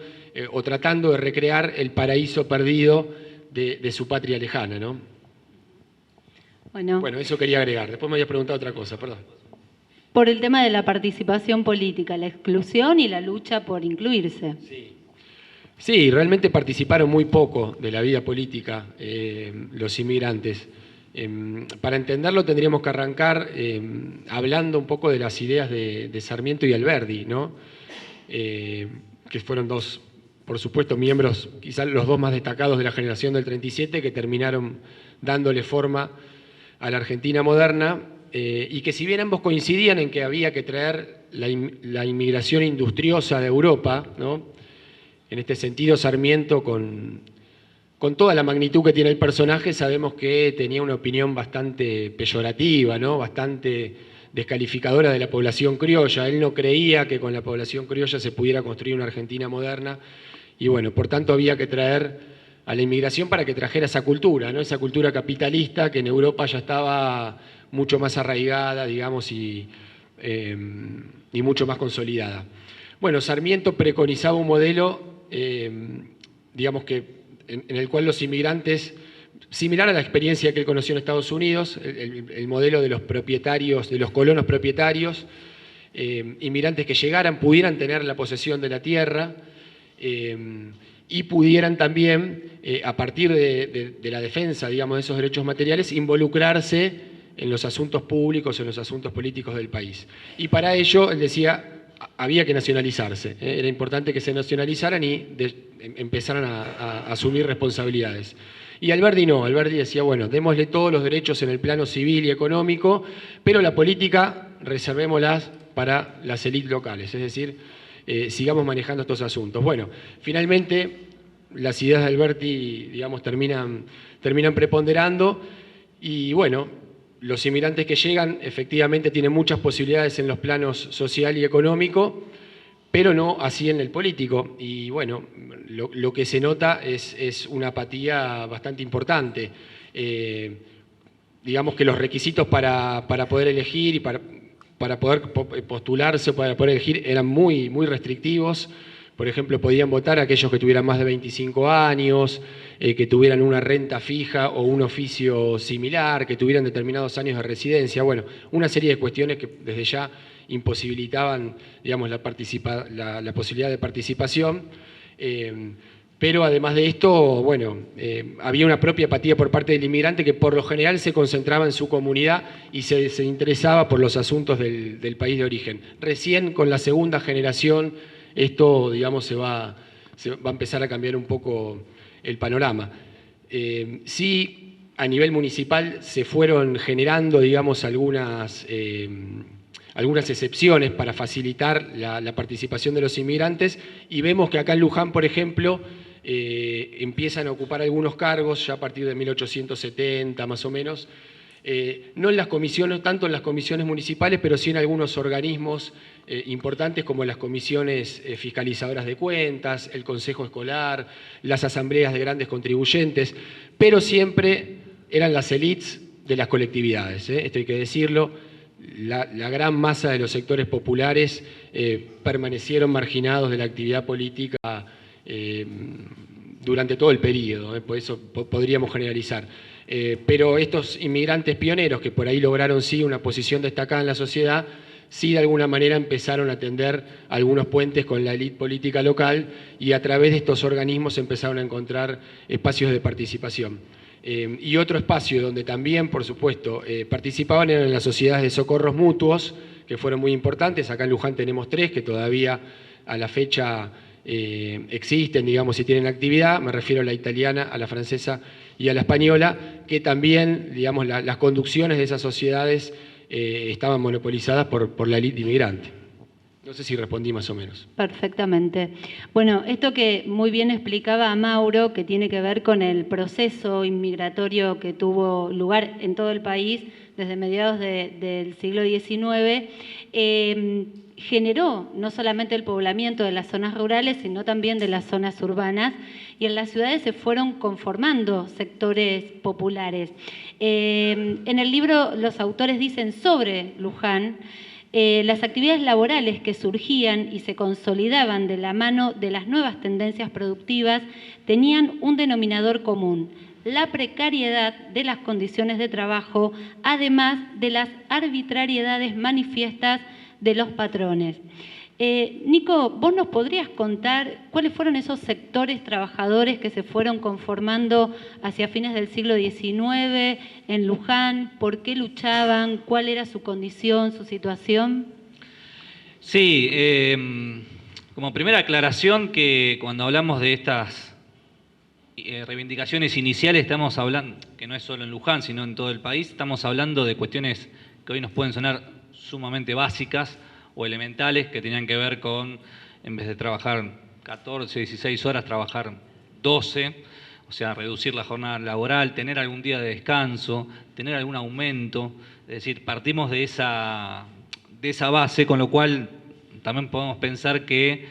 o tratando de recrear el paraíso perdido de su patria lejana, ¿no? Bueno, eso quería agregar. Después me habías preguntado otra cosa, perdón. Por el tema de la participación política, la exclusión y la lucha por incluirse. Sí, realmente participaron muy poco de la vida política los inmigrantes. Para entenderlo tendríamos que arrancar hablando un poco de las ideas de Sarmiento y Alberdi, ¿no? Que fueron dos, por supuesto, miembros, quizás los dos más destacados de la generación del 37, que terminaron dándole forma a la Argentina moderna, y que si bien ambos coincidían en que había que traer la inmigración industriosa de Europa, ¿no? En este sentido, Sarmiento, con toda la magnitud que tiene el personaje, sabemos que tenía una opinión bastante peyorativa, ¿no?, bastante descalificadora de la población criolla. Él no creía que con la población criolla se pudiera construir una Argentina moderna, y bueno, por tanto había que traer a la inmigración para que trajera esa cultura, ¿no?, esa cultura capitalista que en Europa ya estaba mucho más arraigada, digamos, y mucho más consolidada. Bueno, Sarmiento preconizaba un modelo, digamos que en el cual los inmigrantes, similar a la experiencia que él conoció en Estados Unidos, el modelo de los propietarios, de los colonos propietarios, inmigrantes que llegaran, pudieran tener la posesión de la tierra, y pudieran también, a partir de la defensa, digamos, de esos derechos materiales, involucrarse en los asuntos públicos, en los asuntos políticos del país. Y para ello, él decía, había que nacionalizarse, era importante que se nacionalizaran y empezaran a asumir responsabilidades. Y Alberdi no, Alberdi decía, bueno, démosle todos los derechos en el plano civil y económico, pero la política reservémoslas para las élites locales, es decir, sigamos manejando estos asuntos. Bueno, finalmente las ideas de Alberdi, digamos, terminan preponderando, y bueno, los inmigrantes que llegan efectivamente tienen muchas posibilidades en los planos social y económico, pero no así en el político. Y bueno, lo que se nota es una apatía bastante importante. Digamos que los requisitos para poder elegir y para poder postularse, para poder elegir, eran muy, muy restrictivos. Por ejemplo, podían votar aquellos que tuvieran más de 25 años, que tuvieran una renta fija o un oficio similar, que tuvieran determinados años de residencia. Bueno, una serie de cuestiones que desde ya imposibilitaban, digamos, la posibilidad de participación. Pero además de esto, bueno, había una propia apatía por parte del inmigrante que por lo general se concentraba en su comunidad y se interesaba por los asuntos del país de origen. Recién con la segunda generación esto, digamos, va a empezar a cambiar un poco el panorama. Sí, a nivel municipal se fueron generando, digamos, algunas excepciones para facilitar la participación de los inmigrantes, y vemos que acá en Luján, por ejemplo, empiezan a ocupar algunos cargos ya a partir de 1870 más o menos, no en las comisiones, tanto en las comisiones municipales, pero sí en algunos organismos importantes como las comisiones fiscalizadoras de cuentas, el consejo escolar, las asambleas de grandes contribuyentes, pero siempre eran las élites de las colectividades, esto hay que decirlo. La gran masa de los sectores populares permanecieron marginados de la actividad política durante todo el periodo, por eso podríamos generalizar. Pero estos inmigrantes pioneros que por ahí lograron sí una posición destacada en la sociedad, sí de alguna manera empezaron a tender algunos puentes con la élite política local y a través de estos organismos empezaron a encontrar espacios de participación. Y otro espacio donde también, por supuesto, participaban eran en las sociedades de socorros mutuos, que fueron muy importantes. Acá en Luján tenemos 3 que todavía a la fecha existen, digamos, y tienen actividad. Me refiero a la italiana, a la francesa y a la española, que también, digamos, las conducciones de esas sociedades estaban monopolizadas por la élite inmigrante. No sé si respondí más o menos. Perfectamente. Bueno, esto que muy bien explicaba Mauro, que tiene que ver con el proceso inmigratorio que tuvo lugar en todo el país desde mediados del siglo XIX, generó no solamente el poblamiento de las zonas rurales, sino también de las zonas urbanas, y en las ciudades se fueron conformando sectores populares. En el libro los autores dicen sobre Luján, las actividades laborales que surgían y se consolidaban de la mano de las nuevas tendencias productivas tenían un denominador común: la precariedad de las condiciones de trabajo, además de las arbitrariedades manifiestas de los patrones. Nico, ¿vos nos podrías contar cuáles fueron esos sectores trabajadores que se fueron conformando hacia fines del siglo XIX en Luján? ¿Por qué luchaban? ¿Cuál era su condición, su situación? Sí, como primera aclaración, que cuando hablamos de estas reivindicaciones iniciales estamos hablando, que no es solo en Luján, sino en todo el país, estamos hablando de cuestiones que hoy nos pueden sonar sumamente básicas o elementales, que tenían que ver con, en vez de trabajar 14, 16 horas, trabajar 12, o sea, reducir la jornada laboral, tener algún día de descanso, tener algún aumento. Es decir, partimos de esa base, con lo cual también podemos pensar que,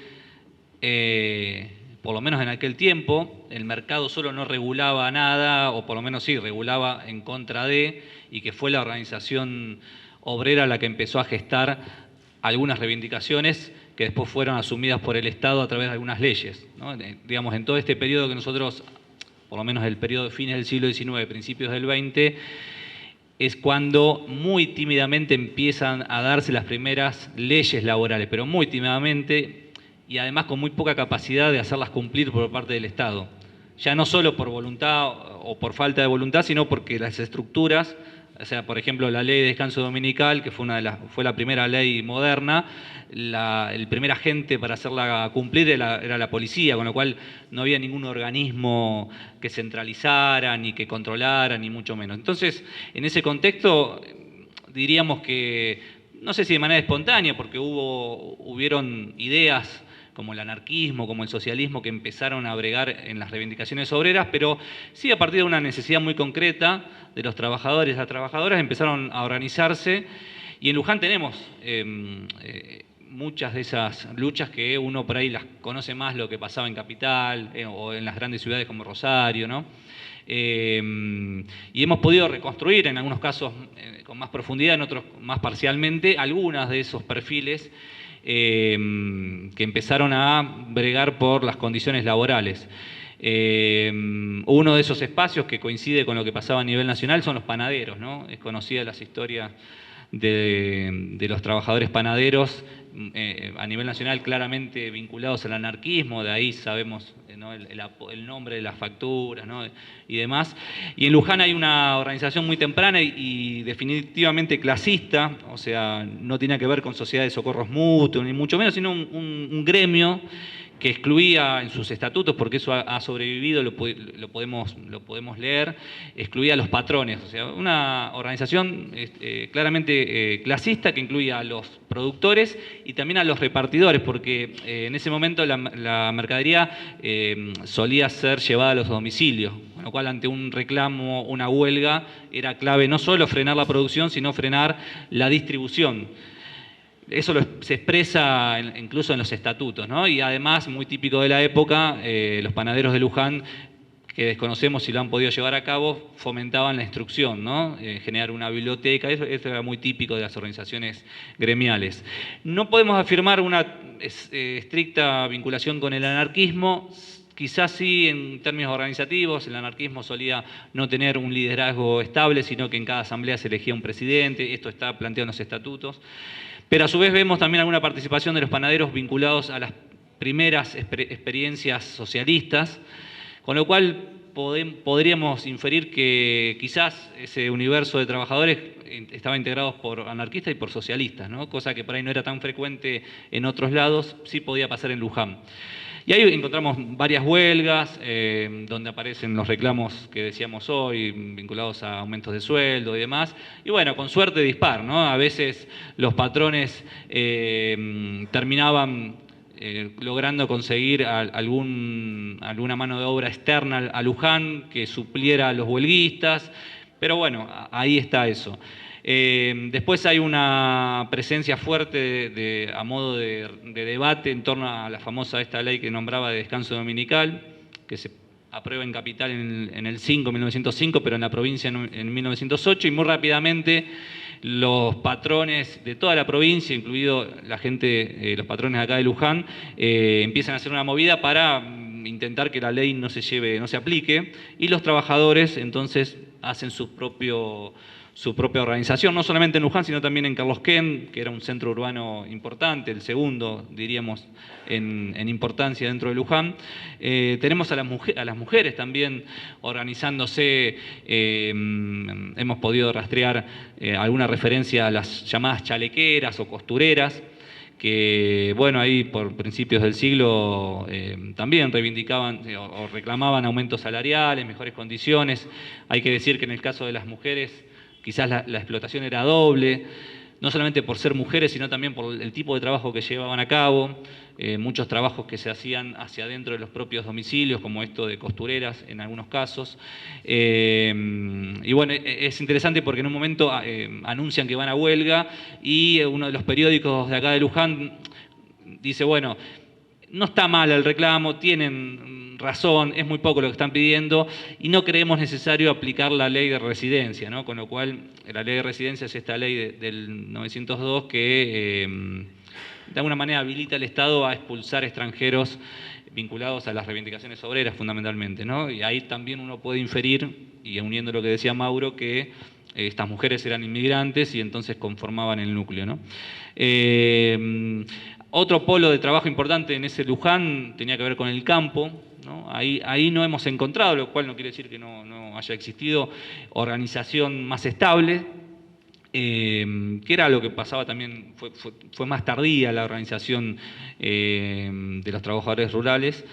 por lo menos en aquel tiempo, el mercado solo no regulaba nada, o por lo menos sí, regulaba en contra de, y que fue la organización obrera la que empezó a gestar algunas reivindicaciones que después fueron asumidas por el Estado a través de algunas leyes, ¿no? Digamos, en todo este periodo que nosotros, por lo menos el periodo de fines del siglo XIX, principios del XX, es cuando muy tímidamente empiezan a darse las primeras leyes laborales, pero muy tímidamente y además con muy poca capacidad de hacerlas cumplir por parte del Estado. Ya no solo por voluntad o por falta de voluntad, sino porque las estructuras, o sea, por ejemplo, la ley de descanso dominical, que fue la primera ley moderna, el primer agente para hacerla cumplir era la policía, con lo cual no había ningún organismo que centralizara, ni que controlara, ni mucho menos. Entonces, en ese contexto, diríamos que, no sé si de manera espontánea, porque hubieron ideas como el anarquismo, como el socialismo, que empezaron a bregar en las reivindicaciones obreras, pero sí a partir de una necesidad muy concreta de los trabajadores y las trabajadoras empezaron a organizarse, y en Luján tenemos muchas de esas luchas que uno por ahí las conoce más lo que pasaba en Capital o en las grandes ciudades como Rosario, ¿no? Y hemos podido reconstruir en algunos casos con más profundidad, en otros más parcialmente, algunas de esos perfiles que empezaron a bregar por las condiciones laborales. Uno de esos espacios que coincide con lo que pasaba a nivel nacional son los panaderos, ¿no? Es conocida las historias de los trabajadores panaderos a nivel nacional claramente vinculados al anarquismo, de ahí sabemos, ¿no? el nombre de las facturas, ¿no? Y demás. Y en Luján hay una organización muy temprana y definitivamente clasista, o sea, no tiene que ver con sociedades de socorros mutuos, ni mucho menos, sino un gremio que excluía en sus estatutos, porque eso ha sobrevivido, lo podemos leer, excluía a los patrones, o sea, una organización claramente clasista que incluía a los productores y también a los repartidores, porque en ese momento la mercadería solía ser llevada a los domicilios, con lo cual ante un reclamo, una huelga, era clave no solo frenar la producción, sino frenar la distribución. Eso se expresa incluso en los estatutos, ¿no? Y además, muy típico de la época, los panaderos de Luján, que desconocemos si lo han podido llevar a cabo, fomentaban la instrucción, ¿no? Generar una biblioteca, eso era muy típico de las organizaciones gremiales. No podemos afirmar una estricta vinculación con el anarquismo. Quizás sí en términos organizativos, el anarquismo solía no tener un liderazgo estable, sino que en cada asamblea se elegía un presidente, esto está planteado en los estatutos. Pero a su vez vemos también alguna participación de los panaderos vinculados a las primeras experiencias socialistas, con lo cual podríamos inferir que quizás ese universo de trabajadores estaba integrado por anarquistas y por socialistas, ¿no? Cosa que por ahí no era tan frecuente en otros lados, sí podía pasar en Luján. Y ahí encontramos varias huelgas, donde aparecen los reclamos que decíamos hoy, vinculados a aumentos de sueldo y demás. Y bueno, con suerte dispar, ¿no? A veces los patrones terminaban logrando conseguir alguna mano de obra externa a Luján que supliera a los huelguistas, pero bueno, ahí está eso. Después hay una presencia fuerte a modo de debate en torno a la famosa esta ley que nombraba de descanso dominical, que se aprueba en Capital en el 1905, pero en la provincia en 1908, y muy rápidamente los patrones de toda la provincia, incluido la gente, los patrones de acá de Luján, empiezan a hacer una movida para intentar que la ley no se aplique, y los trabajadores entonces hacen su propia organización, no solamente en Luján, sino también en Carlos Quén, que era un centro urbano importante, el segundo, diríamos, en importancia dentro de Luján. Tenemos a las mujeres también organizándose, hemos podido rastrear alguna referencia a las llamadas chalequeras o costureras, que, bueno, ahí por principios del siglo también reivindicaban o reclamaban aumentos salariales, mejores condiciones. Hay que decir que en el caso de las mujeres quizás la explotación era doble, no solamente por ser mujeres, sino también por el tipo de trabajo que llevaban a cabo, muchos trabajos que se hacían hacia adentro de los propios domicilios, como esto de costureras en algunos casos. Y bueno, es interesante porque en un momento anuncian que van a huelga y uno de los periódicos de acá de Luján dice, bueno, no está mal el reclamo, tienen razón, es muy poco lo que están pidiendo y no creemos necesario aplicar la ley de residencia, ¿no? Con lo cual, la ley de residencia es esta ley del 902 que de alguna manera habilita al Estado a expulsar extranjeros vinculados a las reivindicaciones obreras fundamentalmente, ¿no? Y ahí también uno puede inferir, y uniendo lo que decía Mauro, que estas mujeres eran inmigrantes y entonces conformaban el núcleo, ¿no? Otro polo de trabajo importante en ese Luján tenía que ver con el campo, ¿no? Ahí no hemos encontrado, lo cual no quiere decir que no haya existido organización más estable, que era lo que pasaba también, fue más tardía la organización de los trabajadores rurales,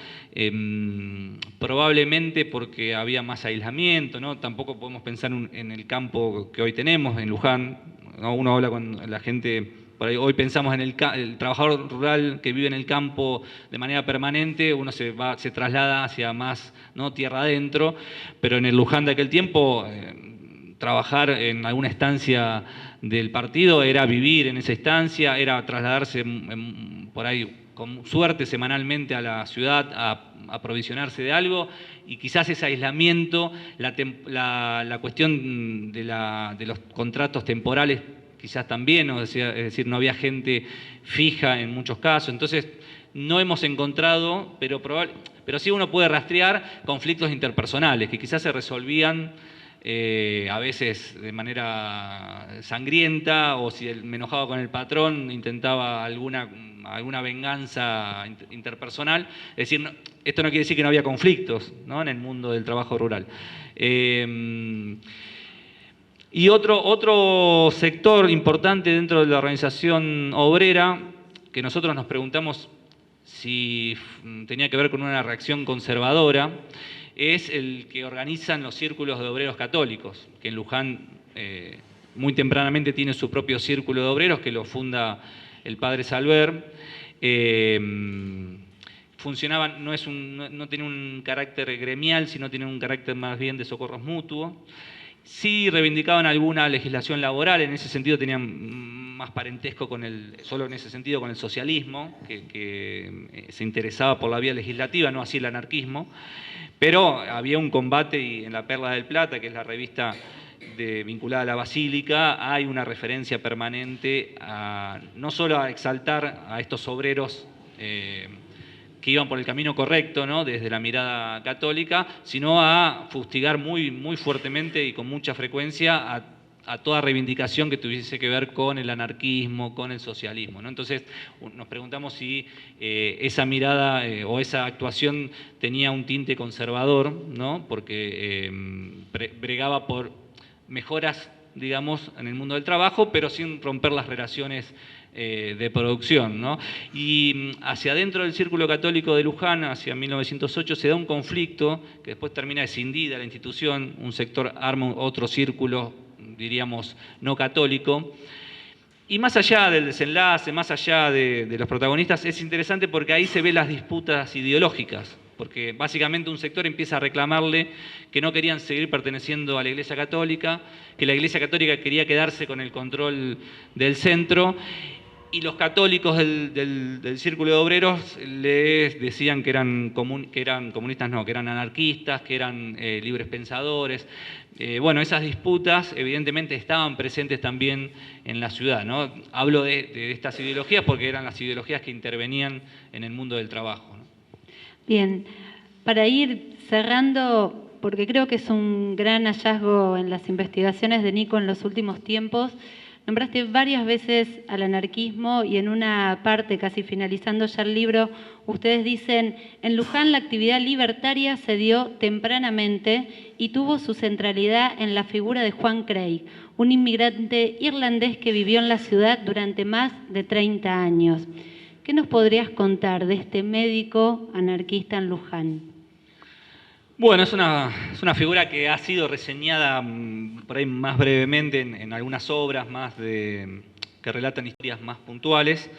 probablemente porque había más aislamiento, ¿no? Tampoco podemos pensar en el campo que hoy tenemos, en Luján, ¿no? Uno habla con la gente. Por ahí, hoy pensamos en el trabajador rural que vive en el campo de manera permanente, uno se traslada hacia más, ¿no?, tierra adentro, pero en el Luján de aquel tiempo, trabajar en alguna estancia del partido era vivir en esa estancia, era trasladarse por ahí con suerte semanalmente a la ciudad a aprovisionarse de algo, y quizás ese aislamiento, la cuestión de los contratos temporales, quizás también, es decir, no había gente fija en muchos casos, entonces no hemos encontrado, pero sí uno puede rastrear conflictos interpersonales que quizás se resolvían a veces de manera sangrienta, o si me enojaba con el patrón intentaba alguna venganza interpersonal, es decir, esto no quiere decir que no había conflictos, ¿no?, en el mundo del trabajo rural. Y otro sector importante dentro de la organización obrera, que nosotros nos preguntamos si tenía que ver con una reacción conservadora, es el que organizan los círculos de obreros católicos, que en Luján muy tempranamente tiene su propio círculo de obreros, que lo funda el padre Salver. Funcionaban, no tiene un carácter gremial, sino tiene un carácter más bien de socorros mutuos. Sí reivindicaban alguna legislación laboral, en ese sentido tenían más parentesco solo en ese sentido con el socialismo, que se interesaba por la vía legislativa, no así el anarquismo, pero había un combate y en la Perla del Plata, que es la revista vinculada a la Basílica, hay una referencia permanente no solo a exaltar a estos obreros que iban por el camino correcto, ¿no?, desde la mirada católica, sino a fustigar muy, muy fuertemente y con mucha frecuencia a toda reivindicación que tuviese que ver con el anarquismo, con el socialismo, ¿no? Entonces nos preguntamos si esa mirada o esa actuación tenía un tinte conservador, ¿no?, porque bregaba por mejoras, digamos, en el mundo del trabajo, pero sin romper las relaciones de producción, ¿no? Y hacia adentro del Círculo Católico de Luján, hacia 1908, se da un conflicto que después termina escindida la institución, un sector arma otro círculo, diríamos, no católico. Y más allá del desenlace, más allá de los protagonistas, es interesante porque ahí se ven las disputas ideológicas, porque básicamente un sector empieza a reclamarle que no querían seguir perteneciendo a la Iglesia Católica, que la Iglesia Católica quería quedarse con el control del centro, y los católicos del Círculo de Obreros les decían que eran comunistas, no, que eran anarquistas, que eran libres pensadores. Bueno, esas disputas evidentemente estaban presentes también en la ciudad, ¿no? Hablo de estas ideologías porque eran las ideologías que intervenían en el mundo del trabajo, ¿no? Bien, para ir cerrando, porque creo que es un gran hallazgo en las investigaciones de Nico en los últimos tiempos, nombraste varias veces al anarquismo y en una parte, casi finalizando ya el libro, ustedes dicen, en Luján la actividad libertaria se dio tempranamente y tuvo su centralidad en la figura de Juan Craig, un inmigrante irlandés que vivió en la ciudad durante más de 30 años. ¿Qué nos podrías contar de este médico anarquista en Luján? Bueno, es una figura que ha sido reseñada por ahí más brevemente en algunas obras más que relatan historias más puntuales.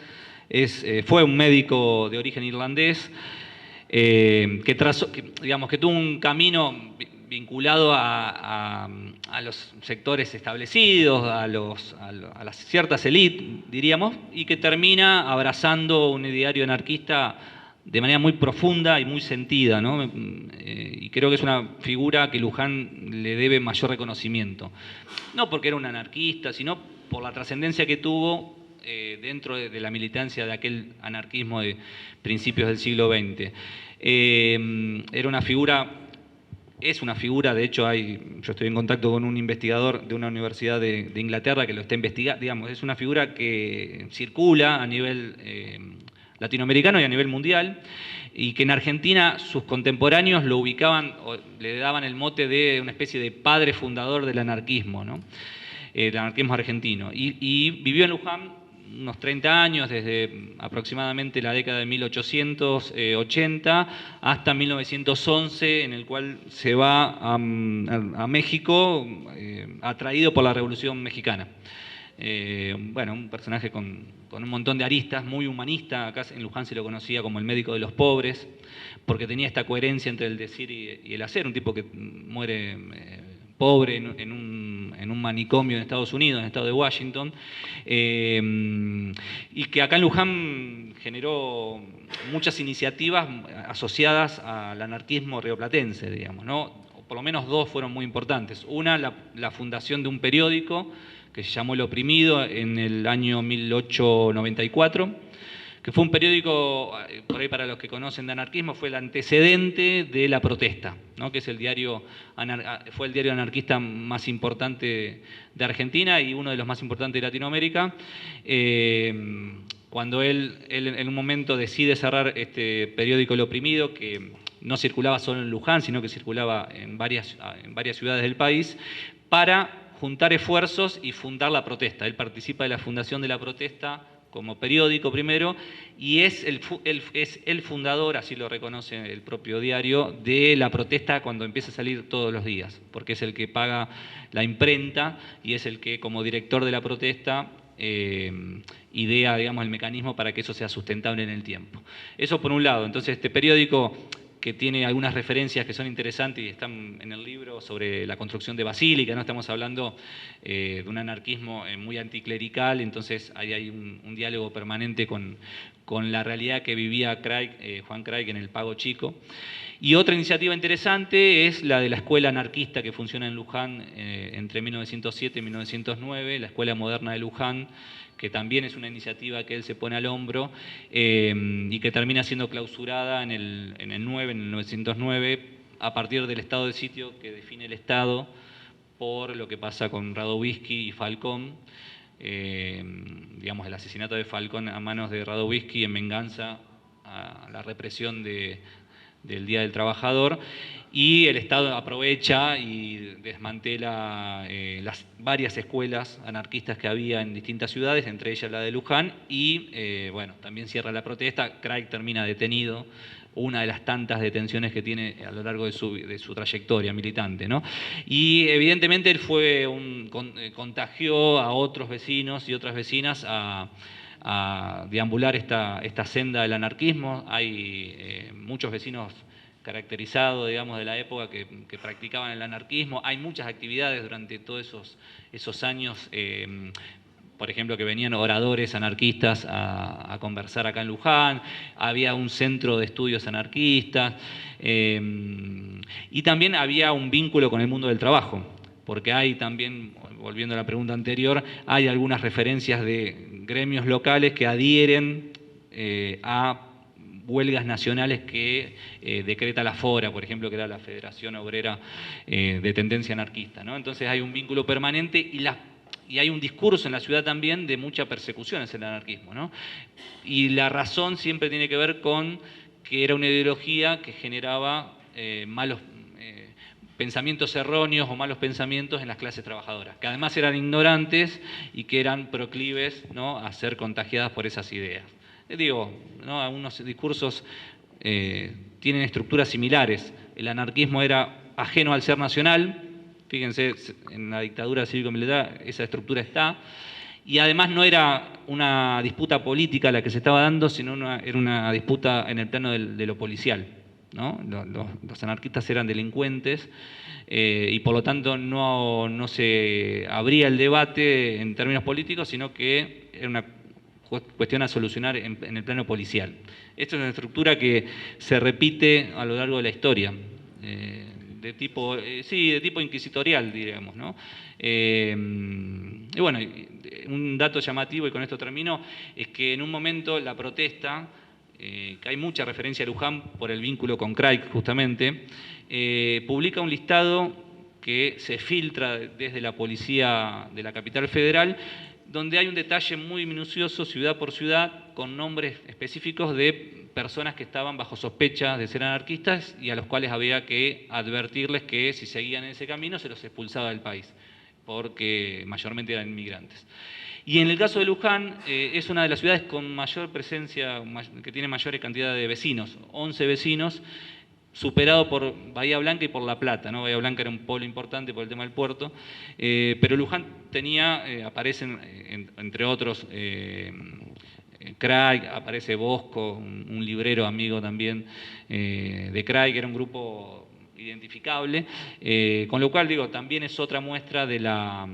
Fue un médico de origen irlandés que tuvo un camino vinculado a los sectores establecidos, a las ciertas élites, diríamos, y que termina abrazando un ideario anarquista de manera muy profunda y muy sentida, ¿no? Y creo que es una figura que Luján le debe mayor reconocimiento. No porque era un anarquista, sino por la trascendencia que tuvo dentro de la militancia de aquel anarquismo de principios del siglo XX. Era una figura, es una figura, de hecho yo estoy en contacto con un investigador de una universidad de Inglaterra que lo está investigando, digamos, es una figura que circula a nivel latinoamericano y a nivel mundial, y que en Argentina sus contemporáneos lo ubicaban, o le daban el mote de una especie de padre fundador del anarquismo, ¿no? El anarquismo argentino. Y vivió en Luján unos 30 años, desde aproximadamente la década de 1880 hasta 1911, en el cual se va a México, atraído por la Revolución Mexicana. Bueno, un personaje con un montón de aristas, muy humanista. Acá en Luján se lo conocía como el médico de los pobres, porque tenía esta coherencia entre el decir y el hacer. Un tipo que muere pobre en un manicomio en Estados Unidos, en el estado de Washington, y que acá en Luján generó muchas iniciativas asociadas al anarquismo rioplatense, digamos, ¿no? O por lo menos dos fueron muy importantes. Una, la fundación de un periódico que se llamó El Oprimido en el año 1894, que fue un periódico, por ahí para los que conocen de anarquismo, fue el antecedente de La Protesta, ¿no? Que es fue el diario anarquista más importante de Argentina y uno de los más importantes de Latinoamérica. Cuando él en un momento decide cerrar este periódico El Oprimido, que no circulaba solo en Luján, sino que circulaba en varias ciudades del país, para juntar esfuerzos y fundar La Protesta. Él participa de la fundación de La Protesta como periódico primero, y es el fundador, así lo reconoce el propio diario, de la protesta cuando empieza a salir todos los días, porque es el que paga la imprenta y es el que, como director de la protesta, idea, digamos, el mecanismo para que eso sea sustentable en el tiempo. Eso por un lado. Entonces, este periódico, que tiene algunas referencias que son interesantes y están en el libro sobre la construcción de basílica, ¿no? Estamos hablando de un anarquismo muy anticlerical, entonces ahí hay un diálogo permanente con la realidad que vivía Juan Craig en el Pago Chico. Y otra iniciativa interesante es la de la escuela anarquista que funciona en Luján entre 1907 y 1909, la Escuela Moderna de Luján, que también es una iniciativa que él se pone al hombro y que termina siendo clausurada en el 1909, a partir del estado de sitio que define el Estado por lo que pasa con Radowisky y Falcón, digamos, el asesinato de Falcón a manos de Radowisky en venganza a la represión del Día del Trabajador, y el Estado aprovecha y desmantela las varias escuelas anarquistas que había en distintas ciudades, entre ellas la de Luján, y bueno, también cierra la protesta. Craig termina detenido, una de las tantas detenciones que tiene a lo largo de su trayectoria militante, ¿no? Y evidentemente él contagió a otros vecinos y otras vecinas a deambular esta senda del anarquismo. Hay muchos vecinos caracterizados, digamos, de la época que practicaban el anarquismo. Hay muchas actividades durante todos esos años, por ejemplo, que venían oradores anarquistas a conversar acá en Luján, había un centro de estudios anarquistas, y también había un vínculo con el mundo del trabajo, porque hay también, volviendo a la pregunta anterior, hay algunas referencias de gremios locales que adhieren a huelgas nacionales que decreta la FORA, por ejemplo, que era la Federación Obrera de Tendencia Anarquista, ¿no? Entonces hay un vínculo permanente y hay un discurso en la ciudad también de mucha persecución hacia el anarquismo, ¿no? Y la razón siempre tiene que ver con que era una ideología que generaba malos pensamientos erróneos o malos pensamientos en las clases trabajadoras, que además eran ignorantes y que eran proclives, ¿no?, a ser contagiadas por esas ideas. Digo, ¿no?, algunos discursos tienen estructuras similares. El anarquismo era ajeno al ser nacional, fíjense, en la dictadura cívico-militar esa estructura está, y además no era una disputa política la que se estaba dando, sino era una disputa en el plano de lo policial, ¿no? Los anarquistas eran delincuentes y por lo tanto no se abría el debate en términos políticos, sino que era una cuestión a solucionar en el plano policial. Esto es una estructura que se repite a lo largo de la historia, de tipo inquisitorial, diríamos, ¿no? Y bueno, un dato llamativo, y con esto termino, es que en un momento la protesta, que hay mucha referencia a Luján por el vínculo con Craig justamente, publica un listado que se filtra desde la policía de la capital federal, donde hay un detalle muy minucioso, ciudad por ciudad, con nombres específicos de personas que estaban bajo sospecha de ser anarquistas y a los cuales había que advertirles que si seguían en ese camino se los expulsaba del país, porque mayormente eran inmigrantes. Y en el caso de Luján, es una de las ciudades con mayor presencia, que tiene mayor cantidad de vecinos, 11 vecinos, superado por Bahía Blanca y por La Plata, ¿no? Bahía Blanca era un polo importante por el tema del puerto, pero Luján tenía, aparecen entre otros, Craig, aparece Bosco, un librero amigo también de Craig, que era un grupo identificable, con lo cual, digo, también es otra muestra de la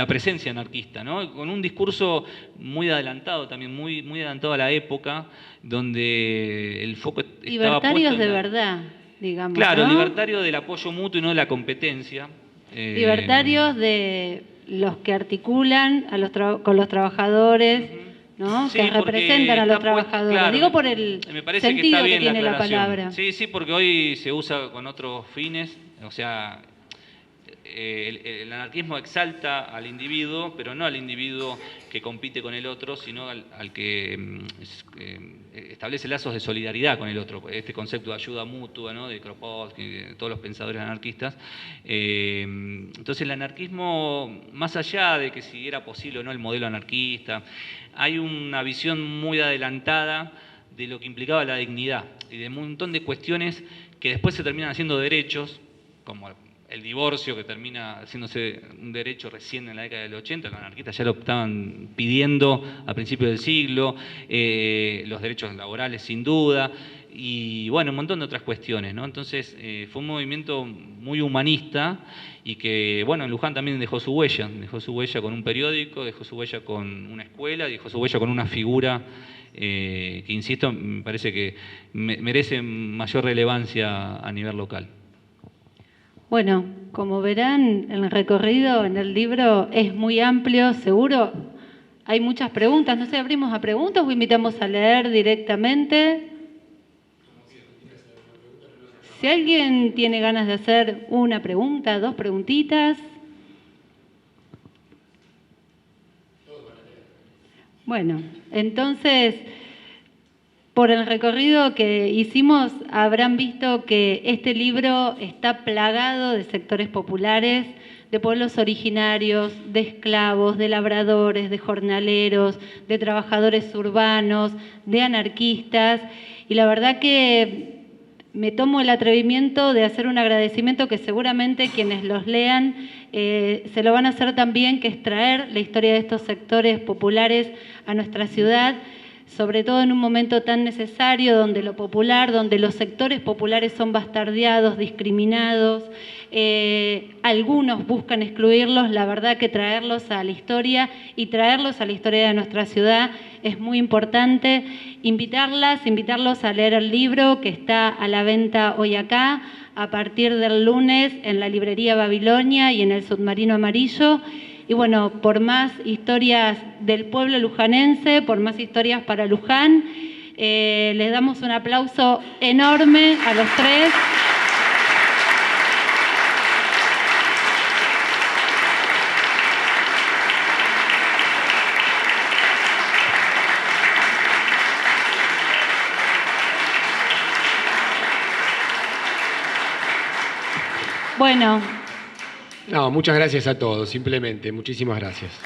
presencia anarquista, ¿no? Con un discurso muy adelantado también, muy adelantado a la época, donde el foco estaba libertarios puesto de verdad, digamos. Claro, ¿no? libertario del apoyo mutuo y no de la competencia. Libertarios de los que articulan con los trabajadores, ¿no? Sí, que representan a los está puesto, trabajadores. claro, Digo por el me parece sentido está que bien tiene la aclaración. palabra. Sí, porque hoy se usa con otros fines, o sea, el anarquismo exalta al individuo, pero no al individuo que compite con el otro, sino al que establece lazos de solidaridad con el otro. Este concepto de ayuda mutua, ¿no?, de Kropotkin, de todos los pensadores anarquistas. Entonces el anarquismo, más allá de que si era posible o no el modelo anarquista, hay una visión muy adelantada de lo que implicaba la dignidad y de un montón de cuestiones que después se terminan haciendo derechos, como el divorcio, que termina haciéndose un derecho recién en la década del 80, los anarquistas ya lo estaban pidiendo a principios del siglo, los derechos laborales sin duda, y bueno, un montón de otras cuestiones, ¿no? Entonces fue un movimiento muy humanista y que, bueno, en Luján también dejó su huella con un periódico, dejó su huella con una escuela, dejó su huella con una figura que, insisto, me parece que merece mayor relevancia a nivel local. Bueno, como verán, el recorrido en el libro es muy amplio, seguro hay muchas preguntas. No sé, ¿abrimos a preguntas o invitamos a leer directamente? Si alguien tiene ganas de hacer una pregunta, 2 preguntitas. Bueno, entonces, por el recorrido que hicimos, habrán visto que este libro está plagado de sectores populares, de pueblos originarios, de esclavos, de labradores, de jornaleros, de trabajadores urbanos, de anarquistas, y la verdad que me tomo el atrevimiento de hacer un agradecimiento que seguramente quienes los lean se lo van a hacer también, que es traer la historia de estos sectores populares a nuestra ciudad, sobre todo en un momento tan necesario donde lo popular, donde los sectores populares son bastardeados, discriminados, algunos buscan excluirlos. La verdad que traerlos a la historia y traerlos a la historia de nuestra ciudad es muy importante. Invitarlos a leer el libro que está a la venta hoy acá, a partir del lunes en la librería Babilonia y en el Submarino Amarillo. Y bueno, por más historias del pueblo lujanense, por más historias para Luján, les damos un aplauso enorme a los 3. Bueno. No, muchas gracias a todos, simplemente. Muchísimas gracias.